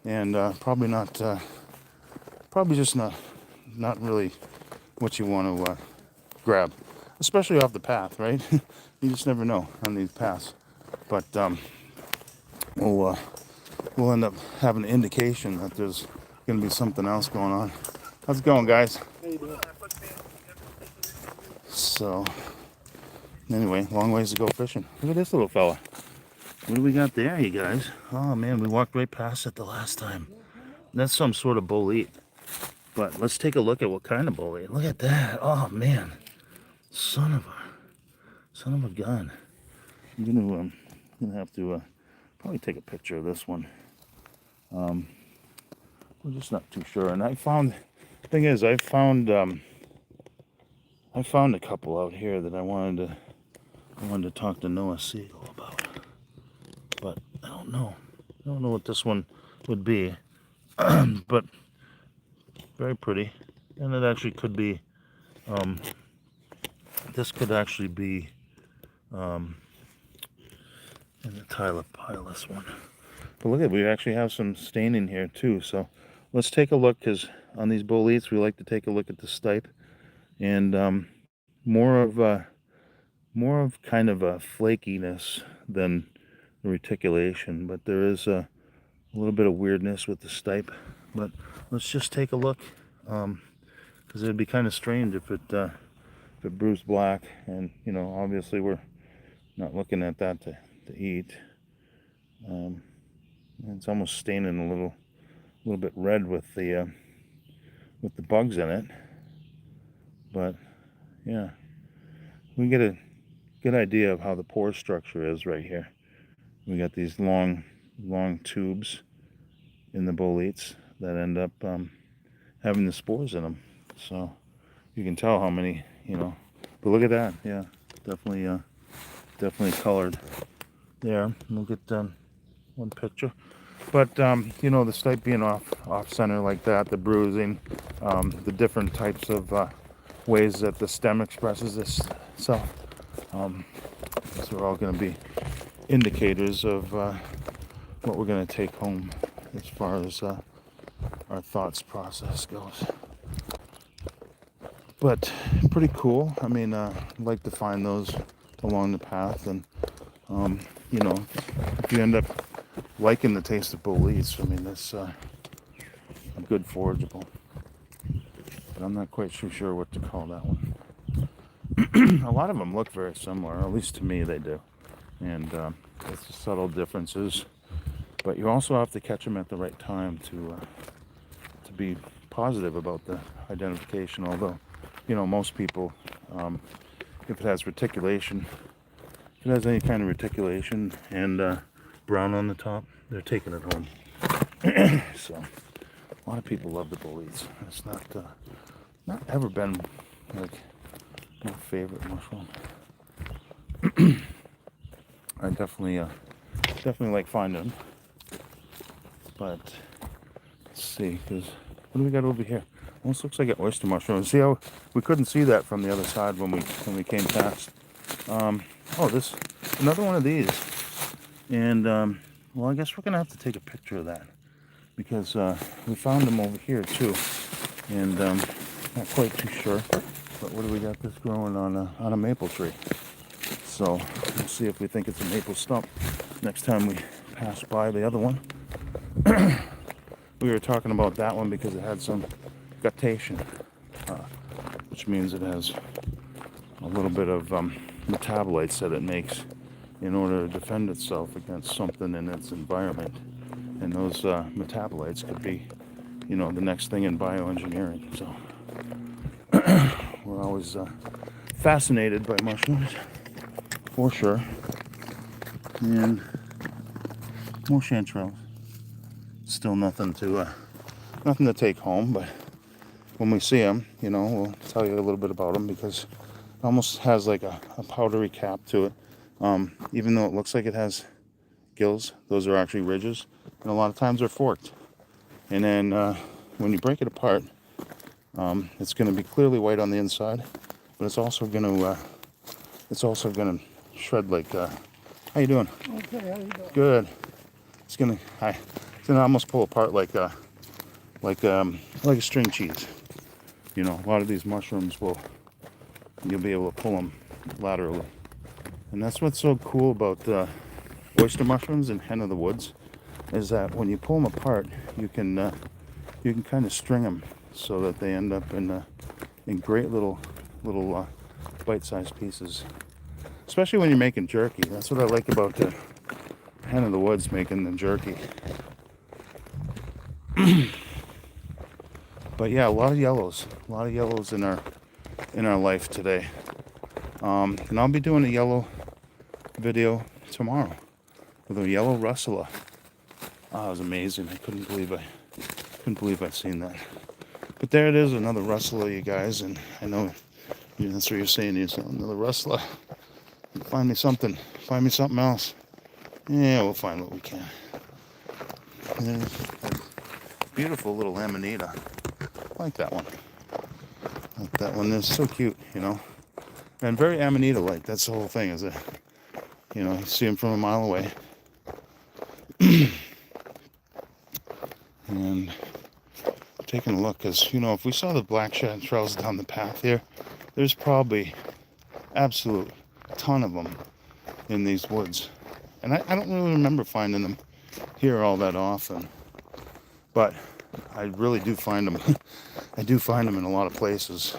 S2: and probably just not really what you want to grab, especially off the path, right? You just never know on these paths. But we'll end up having an indication that there's going to be something else going on. How's it going, guys? So, anyway, long ways to go fishing. Look at this little fella. What do we got there, you guys? Oh, man, we walked right past it the last time. That's some sort of bolete. But let's take a look at what kind of bolete. Look at that. Oh, man. Son of a gun. I'm gonna have to probably take a picture of this one. We're just not too sure. And I found a couple out here that I wanted to talk to Noah Siegel about. But I don't know what this one would be. But very pretty. And it actually could be this could actually be in the Tylopilus one. But look at, we actually have some staining here too. So let's take a look, because on these boletes we like to take a look at the stipe, and more of kind of a flakiness than the reticulation. But there is a little bit of weirdness with the stipe. But let's just take a look, because it'd be kind of strange if it bruised black, and you know, obviously we're not looking at that to eat. It's almost staining a little bit red with the bugs in it. But yeah, we get a good idea of how the pore structure is right here. We got these long tubes in the boletes that end up having the spores in them. So you can tell how many, you know. But look at that. Yeah, definitely colored there. We'll get one picture. But you know, the stipe being off center like that, the bruising, the different types of ways that the stem expresses itself, these are all going to be indicators of what we're going to take home as far as our thoughts process goes. But pretty cool. I mean, I'd like to find those along the path, and you know, if you end up liking the taste of boletes, I mean, that's a good forageable. But I'm not quite sure what to call that one. A lot of them look very similar, at least to me they do, and it's the subtle differences. But you also have to catch them at the right time to be positive about the identification. Although, you know, most people, if it has reticulation, if it has any kind of reticulation and brown on the top, they're taking it home. So a lot of people love the boletes. It's not ever been like my favorite mushroom. I definitely like finding them.
S1: but let's see, because what do we got over here? Almost looks like an oyster mushroom. See how we couldn't see that from the other side when we came past. Oh, this another one of these, and well, I guess we're gonna have to take a picture of that because we found them over here too, and not quite too sure. But what do we got this growing on a maple tree? So we'll see if we think it's a maple stump next time we pass by the other one. We were talking about that one because it had some guttation, which means it has a little bit of metabolites that it makes in order to defend itself against something in its environment. And those metabolites could be, you know, the next thing in bioengineering. So we're always fascinated by mushrooms, for sure. And more chanterelles. Still nothing to take home, but when we see them, you know, we'll tell you a little bit about them because it almost has like a powdery cap to it. Even though it looks like it has gills, those are actually ridges, and a lot of times they're forked. And then when you break it apart, it's going to be clearly white on the inside, but it's also going to shred like. How you doing?
S3: Okay, how you doing?
S1: Good. It's gonna almost pull apart like a string cheese. You know, a lot of these mushrooms you'll be able to pull them laterally, and that's what's so cool about oyster mushrooms and hen of the woods, is that when you pull them apart, you can kind of string them so that they end up in great little bite-sized pieces. Especially when you're making jerky. That's what I like about the hen of the woods making the jerky. But yeah, a lot of yellows in our life today. And I'll be doing a yellow video tomorrow with a yellow russula. Oh, it was amazing. I couldn't believe I'd seen that. But there it is, another russula, you guys. And I know that's what you're saying. Another russula. Find me something else. Yeah, we'll find what we can. And there's a beautiful little amanita. I like that one. It's so cute, you know. And very amanita-like. That's the whole thing, is it? You know, you see them from a mile away. And I'm taking a look, because, you know, if we saw the black chanterelles down the path here, there's probably absolute ton of them in these woods, and I don't really remember finding them here all that often, but I really do find them. I do find them in a lot of places,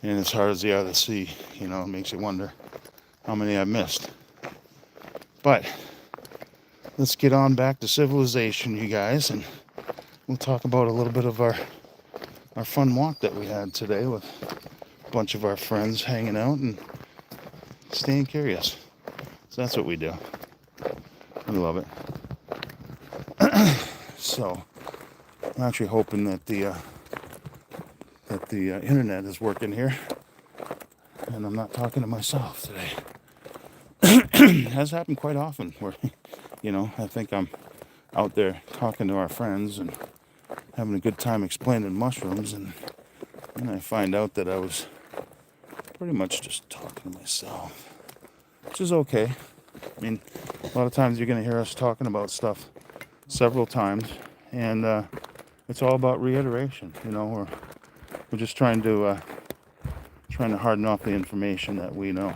S1: and as hard as they are to see, you know, it makes you wonder how many I've missed. But let's get on back to civilization, you guys, and we'll talk about a little bit of our fun walk that we had today with a bunch of our friends hanging out and staying curious. So that's what we do. We love it. So I'm actually hoping that the internet is working here, and I'm not talking to myself today. It has happened quite often where, you know, I think I'm out there talking to our friends and having a good time explaining mushrooms, and then I find out that I was pretty much just talking to myself, which is okay. I mean, a lot of times you're going to hear us talking about stuff several times, and it's all about reiteration. You know, we're just trying to harden off the information that we know.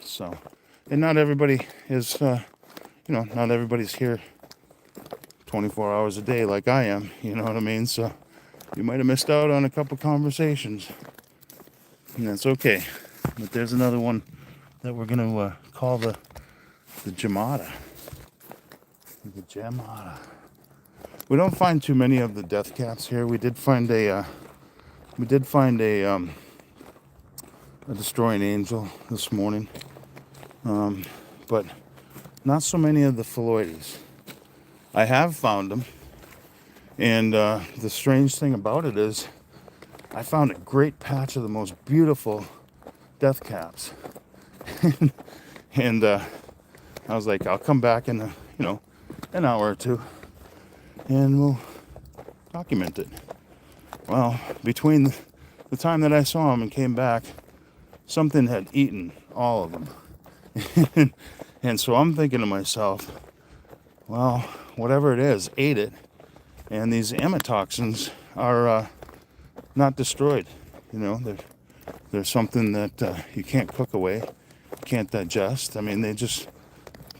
S1: So, and not everybody is, not everybody's here 24 hours a day like I am. You know what I mean? So you might have missed out on a couple conversations. And that's okay. But there's another one that we're going to call the Jamada. The Jamada. We don't find too many of the death caps here. We did find a destroying angel this morning, but not so many of the phalloides. I have found them, and the strange thing about it is I found a great patch of the most beautiful death caps. And I was like, I'll come back in
S2: an hour or two, and we'll document it. Well, between the time that I saw them and came back, something had eaten all of them. And so I'm thinking to myself, well, whatever it is, ate it. And these amatoxins are not destroyed. You know, they're something that you can't cook away, can't digest. I mean, they just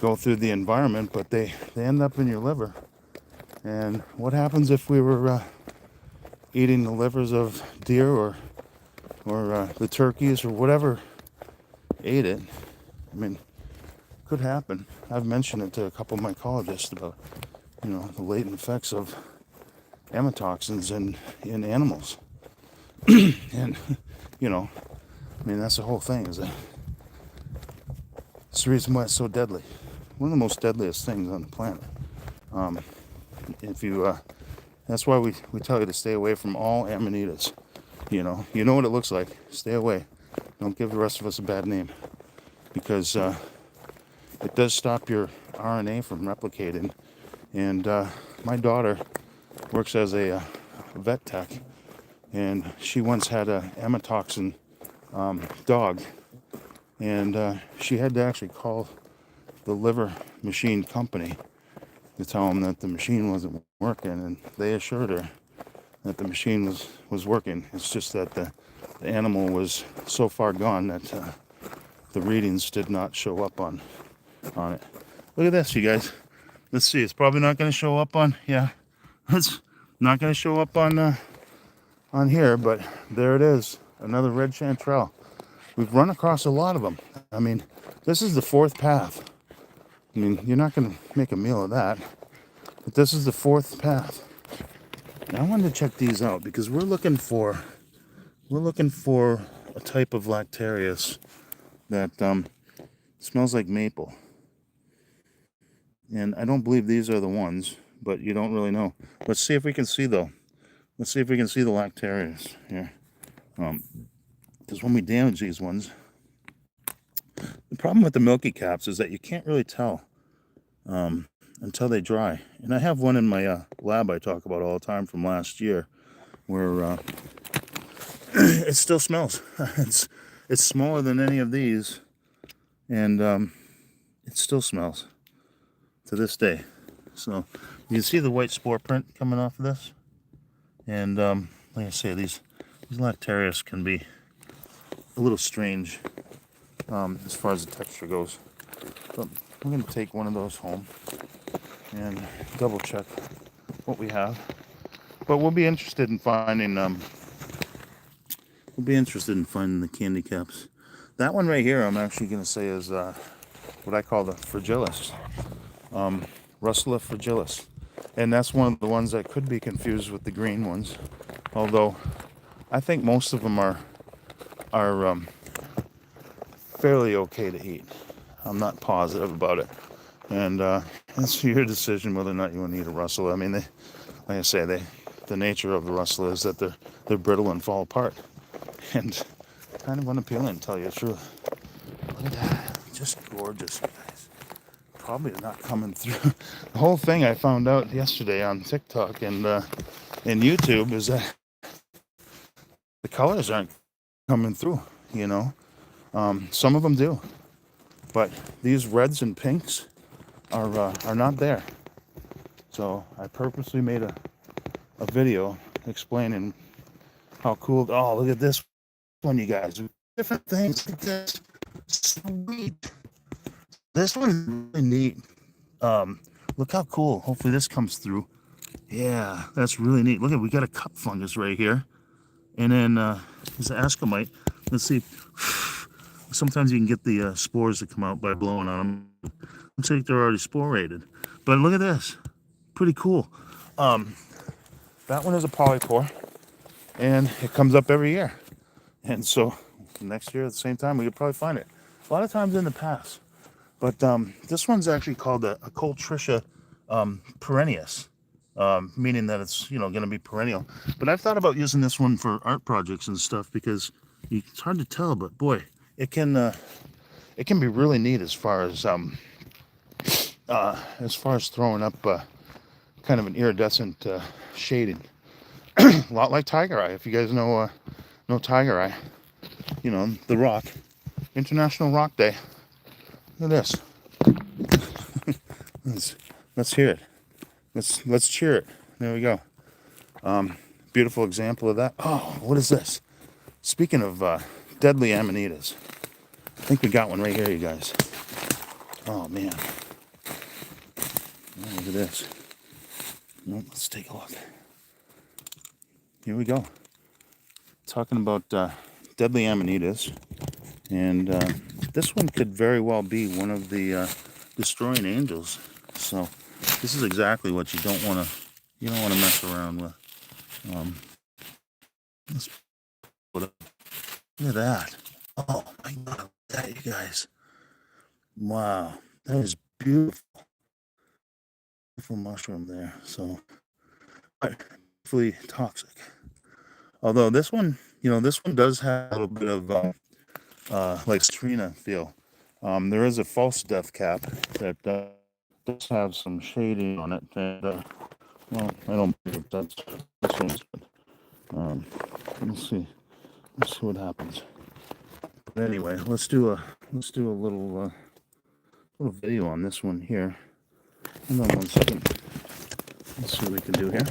S2: go through the environment, but they end up in your liver. And what happens if we were eating the livers of deer or the turkeys or whatever ate it? I mean, could happen. I've mentioned it to a couple of mycologists about, you know, the latent effects of amatoxins in animals. And, you know, I mean, that's the whole thing, is that it's the reason why it's so deadly. One of the most deadliest things on the planet. If you, that's why we tell you to stay away from all amanitas. You know what it looks like. Stay away. Don't give the rest of us a bad name, because it does stop your RNA from replicating. And my daughter works as a vet tech, and she once had a amatoxin dog, and she had to actually call the liver machine company to tell them that the machine wasn't working, and they assured her that the machine was working. It's just that the animal was so far gone that the readings did not show up on it. Look at this, you guys. Let's see. It's probably not going to show up on, yeah. It's not going to show up on here, but there it is. Another red chanterelle. We've run across a lot of them. I mean, this is the fourth path. I mean, you're not going to make a meal of that, but this is the fourth path. Now, I wanted to check these out because we're looking for a type of Lactarius that smells like maple. And I don't believe these are the ones, but you don't really know. Let's see if we can see, though. Let's see if we can see the Lactarius here. Because when we damage these ones, the problem with the milky caps is that you can't really tell until they dry. And I have one in my lab I talk about all the time from last year, where it still smells. It's smaller than any of these, and it still smells to this day. So you can see the white spore print coming off of this, and like I say, these Lactarius can be a little strange as far as the texture goes. So I'm going to take one of those home and double check what we have. But we'll be interested in finding the candy caps. That one right here, I'm actually going to say is what I call the fragilis, Russula fragilis, and that's one of the ones that could be confused with the green ones. Although I think most of them are fairly okay to eat. I'm not positive about it, and it's your decision whether or not you want to eat a Russula. I mean, like I say, the nature of the Russula is that they're brittle and fall apart, and kind of unappealing, to tell you the truth. Look at that, just gorgeous, guys. Probably not coming through. The whole thing I found out yesterday on TikTok and YouTube is that the colors aren't coming through. You know, some of them do, but these reds and pinks are not there. So I purposely made a video explaining how cool. Oh, look at this one, you guys. Different things. Look at this. Sweet. This one is really neat. Look how cool. Hopefully this comes through. Yeah, that's really neat. Look at, we got a cup fungus right here. And then there's an ascomite. Let's see. Sometimes you can get the spores that come out by blowing on them. Looks like they're already sporated. But look at this. Pretty cool. That one is a polypore, and it comes up every year. And so next year at the same time, we could probably find it. A lot of times in the past. But this one's actually called a Coltricia perennius, meaning that it's, you know, going to be perennial. But I've thought about using this one for art projects and stuff because it's hard to tell, but boy, it can be really neat as far as as far as throwing up kind of an iridescent shading. A lot like tiger eye. If you guys know tiger eye, you know, the rock, International Rock Day. Look at this. Let's hear it. Let's cheer it. There we go. Beautiful example of that. Oh, what is this? Speaking of deadly amanitas, I think we got one right here, you guys. Oh man, oh, look at this. Well, let's take a look. Here we go. Talking about deadly amanitas, and this one could very well be one of the destroying angels. So this is exactly what you don't want to mess around with. Let's put up. Look at that. Oh my god, look at that, you guys. Wow, that is beautiful. Beautiful mushroom there. So hopefully toxic. Although this one does have a little bit of like citrina feel. There is a false death cap that does have some shading on it. And, well, I don't believe that's this one's good. Let's see what happens. But anyway, let's do a little video on this one here. Hold on one second. Let's see what we can do here.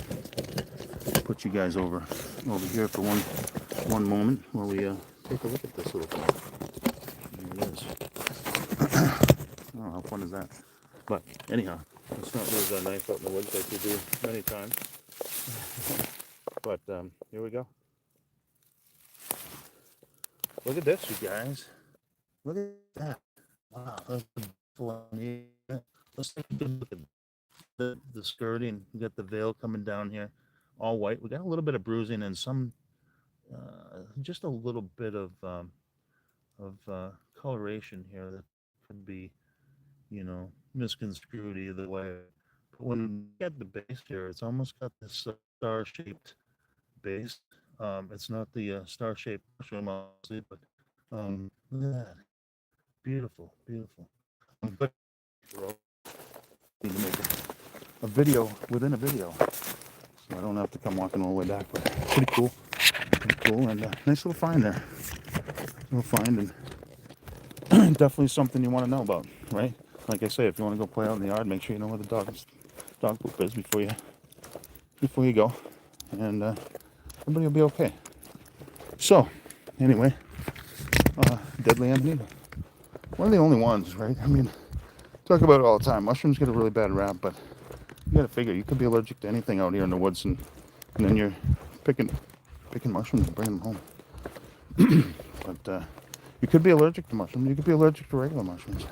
S2: Put you guys over here for one moment while we take a look at this little thing. There it is. I don't know how fun is that. But anyhow, let's not lose our knife out in the woods like we do many times. But here we go. Look at this, you guys. Look at that. Wow, that's beautiful. Let's take a good look at the skirting. We got the veil coming down here, all white. We got a little bit of bruising and some, just a little bit of coloration here that could be, misconstrued either way. But when you get the base here, it's almost got this star-shaped base. It's not the star-shaped mushroom, obviously, but look at that. Beautiful, beautiful. But need to make a video within a video, so I don't have to come walking all the way back. But pretty cool, and nice little find there. Little find, and definitely something you want to know about, right? Like I say, if you want to go play out in the yard, make sure you know where the dog poop is before you go, and everybody will be okay. So, anyway, deadly amanita. One of the only ones, right? I mean, talk about it all the time. Mushrooms get a really bad rap, but you gotta figure you could be allergic to anything out here in the woods, and then you're picking mushrooms and bringing them home. But you could be allergic to mushrooms. You could be allergic to regular mushrooms.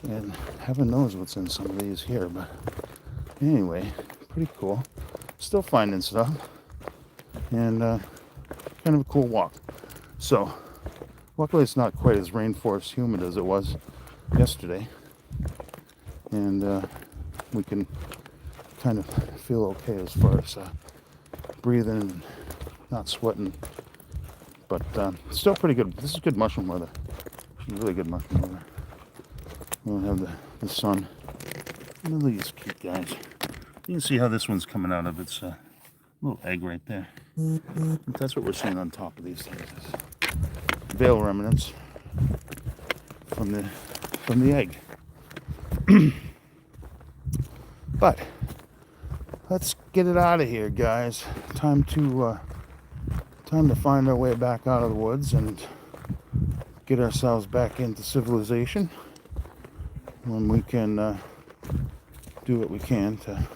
S2: And heaven knows what's in some of these here. But anyway, pretty cool. Still finding stuff. And kind of a cool walk. So, luckily it's not quite as rainforest humid as it was yesterday. And we can kind of feel okay as far as breathing and not sweating. But still pretty good. This is good mushroom weather. Really good mushroom weather. We don't have the sun. Look at these cute guys. You can see how this one's coming out of its little egg right there. That's what we're seeing on top of these things. Veil remnants from the egg. But let's get it out of here, guys. Time to find our way back out of the woods and get ourselves back into civilization, when we can do what we can to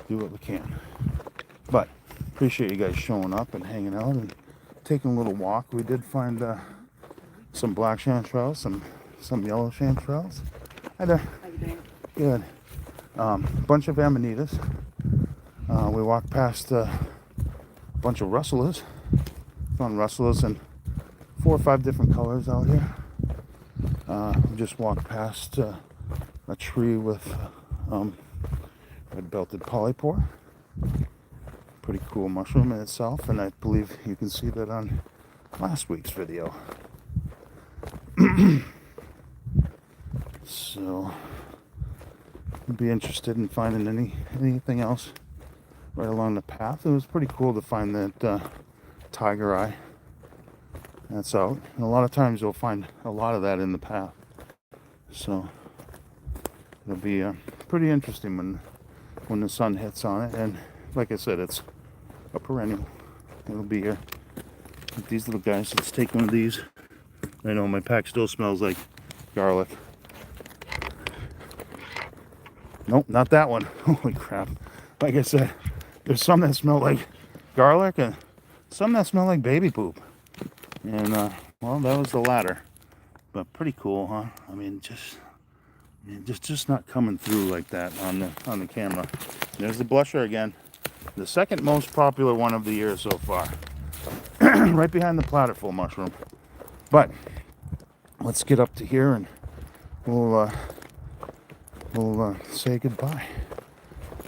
S2: do what we can. But appreciate you guys showing up and hanging out and taking a little walk. We did find some black chanterelles, some yellow chanterelles. Hi there.
S3: How you doing?
S2: Good. Bunch of amanitas. We walked past a bunch of rustlers. Found rustlers in 4 or 5 different colors out here. We just walked past a tree with red-belted polypore. Pretty cool mushroom in itself, and I believe you can see that on last week's video. So I'd be interested in finding anything else right along the path. It was pretty cool to find that tiger eye that's out. And a lot of times you'll find a lot of that in the path. So it'll be pretty interesting when the sun hits on it. And like I said, it's a perennial. It'll be here. With these little guys, let's take one of these. I know my pack still smells like garlic. Nope, not that one. Holy crap. Like I said, there's some that smell like garlic and some that smell like baby poop. And, well, that was the latter. But pretty cool, huh? I mean, just not coming through like that on the camera. There's the blusher again. The second most popular one of the year so far. Right behind the platterful mushroom. But let's get up to here and we'll say goodbye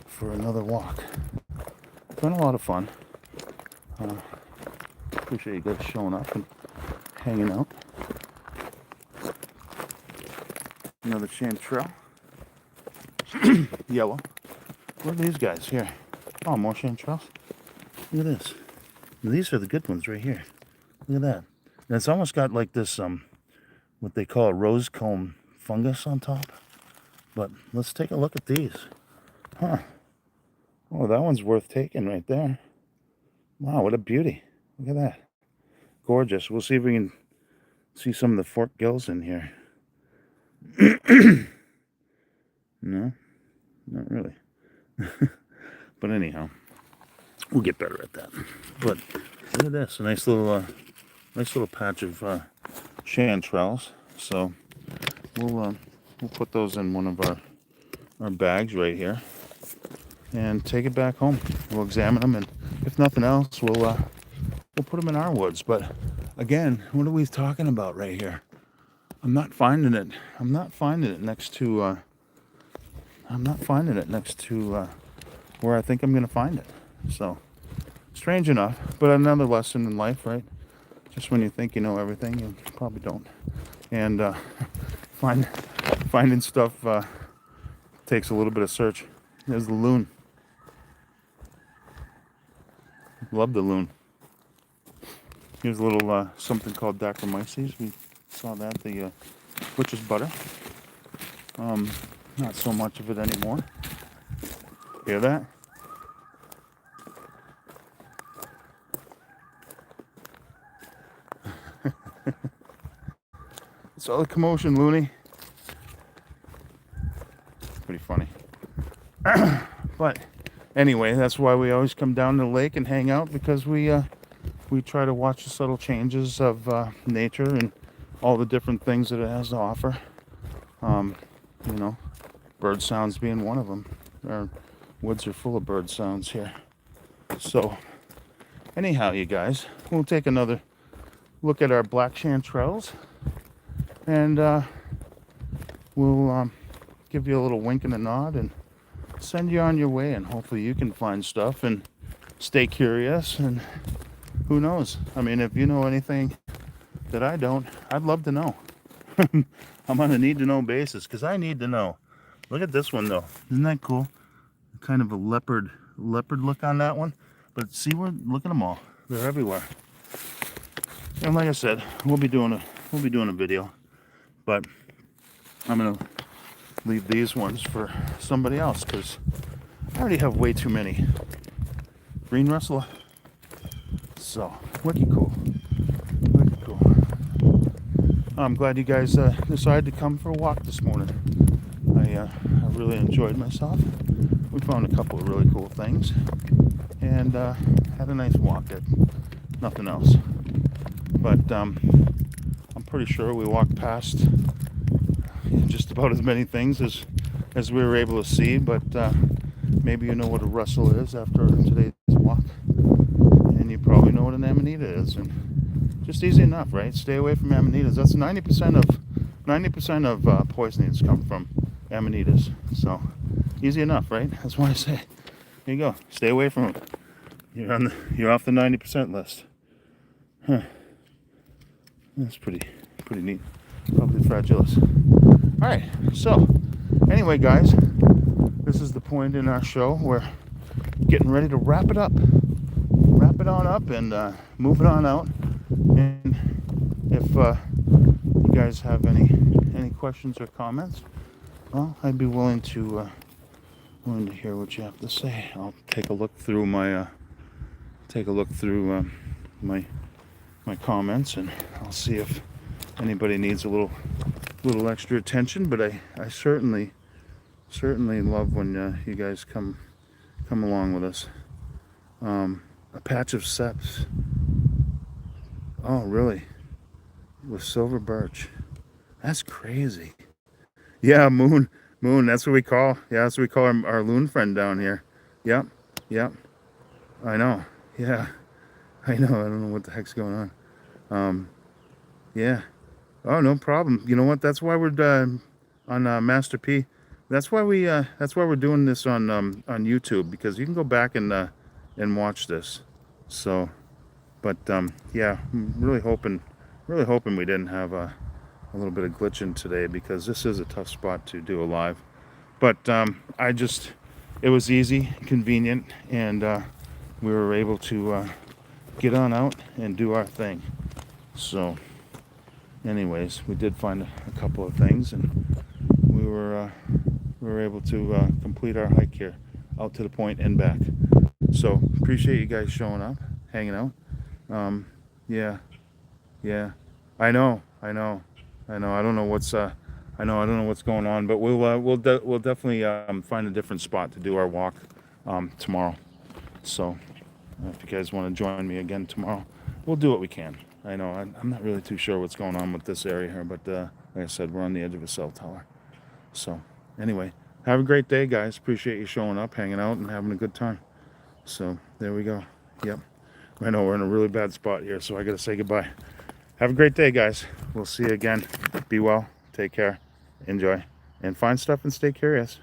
S2: for another walk. It's been a lot of fun. Appreciate you guys showing up and hanging out. Another chanterelle. Yellow. What are these guys here? Oh, more chanterelles. Look at this. These are the good ones right here. Look at that. And it's almost got like this what they call a rose comb fungus on top. But let's take a look at these. Huh. Oh, that one's worth taking right there. Wow, what a beauty. Look at that. Gorgeous. We'll see if we can see some of the forked gills in here. No, not really. But anyhow, we'll get better at that. But look at this, a nice little patch of chanterelles. So we'll put those in one of our bags right here and take it back home. We'll examine them, and if nothing else, we'll put them in our woods. But again, what are we talking about right here? I'm not finding it. I'm not finding it next to where I think I'm going to find it. So, strange enough, but another lesson in life, right? Just when you think you know everything, you probably don't. And finding stuff takes a little bit of search. There's the loon. Love the loon. Here's a little something called Dacromyces. We saw that, the butcher's butter. Not so much of it anymore. Hear that? It's all the commotion, loony. Pretty funny. But anyway, that's why we always come down to the lake and hang out, because we try to watch the subtle changes of nature and all the different things that it has to offer. You know, bird sounds being one of them. Our woods are full of bird sounds here. So anyhow, you guys, we'll take another look at our black chanterelles, and we'll give you a little wink and a nod and send you on your way, and hopefully you can find stuff and stay curious. And who knows? I mean, if you know anything that I don't, I'd love to know. I'm on a need-to-know basis, because I need to know. Look at this one, though. Isn't that cool? Kind of a leopard look on that one. But see, look at them all. They're everywhere. And like I said, we'll be doing a video, but I'm gonna leave these ones for somebody else, because I already have way too many. Green rustler. So, wicked cool. Wicked cool. I'm glad you guys decided to come for a walk this morning. I really enjoyed myself. We found a couple of really cool things, and had a nice walk at nothing else. But I'm pretty sure we walked past just about as many things as we were able to see. But maybe you know what a rustle is after today's walk, and you probably know what an amanita is. And just easy enough, right? Stay away from amanitas. That's 90% of poisonings come from amanitas. So easy enough, right? That's why I say, here you go. Stay away from them. You're off the 90% list. Huh. That's pretty neat. Probably fragilis. All right, so anyway, guys, this is the point in our show. We're getting ready to wrap it up. Wrap it on up and move it on out. And if you guys have any questions or comments, well, I'd be willing to hear what you have to say. I'll take a look through my my comments, and I'll see if anybody needs a little extra attention. But I certainly love when you guys come along with us. A patch of seps. Oh, really? With silver birch. That's crazy. Yeah, moon. That's what we call. Yeah, that's what we call our loon friend down here. Yep. I know. Yeah, I know. I don't know what the heck's going on. Yeah. Oh, no problem. You know what? That's why we're on Master P. That's why we're doing this on YouTube, because you can go back and watch this. So, but yeah, I'm really hoping we didn't have a little bit of glitching today, because this is a tough spot to do a live. But it was easy, convenient, and we were able to get on out and do our thing. So anyways, we did find a couple of things, and we were able to complete our hike here out to the point and back. So appreciate you guys showing up, hanging out. Yeah, I know. I don't know what's going on, but we'll definitely find a different spot to do our walk tomorrow. So if you guys want to join me again tomorrow, we'll do what we can. I know I'm not really too sure what's going on with this area here, but like I said, we're on the edge of a cell tower. So anyway, have a great day, guys. Appreciate you showing up, hanging out, and having a good time. So there we go. Yep. I know we're in a really bad spot here, so I got to say goodbye. Have a great day, guys. We'll see you again. Be well. Take care. Enjoy. And find stuff and stay curious.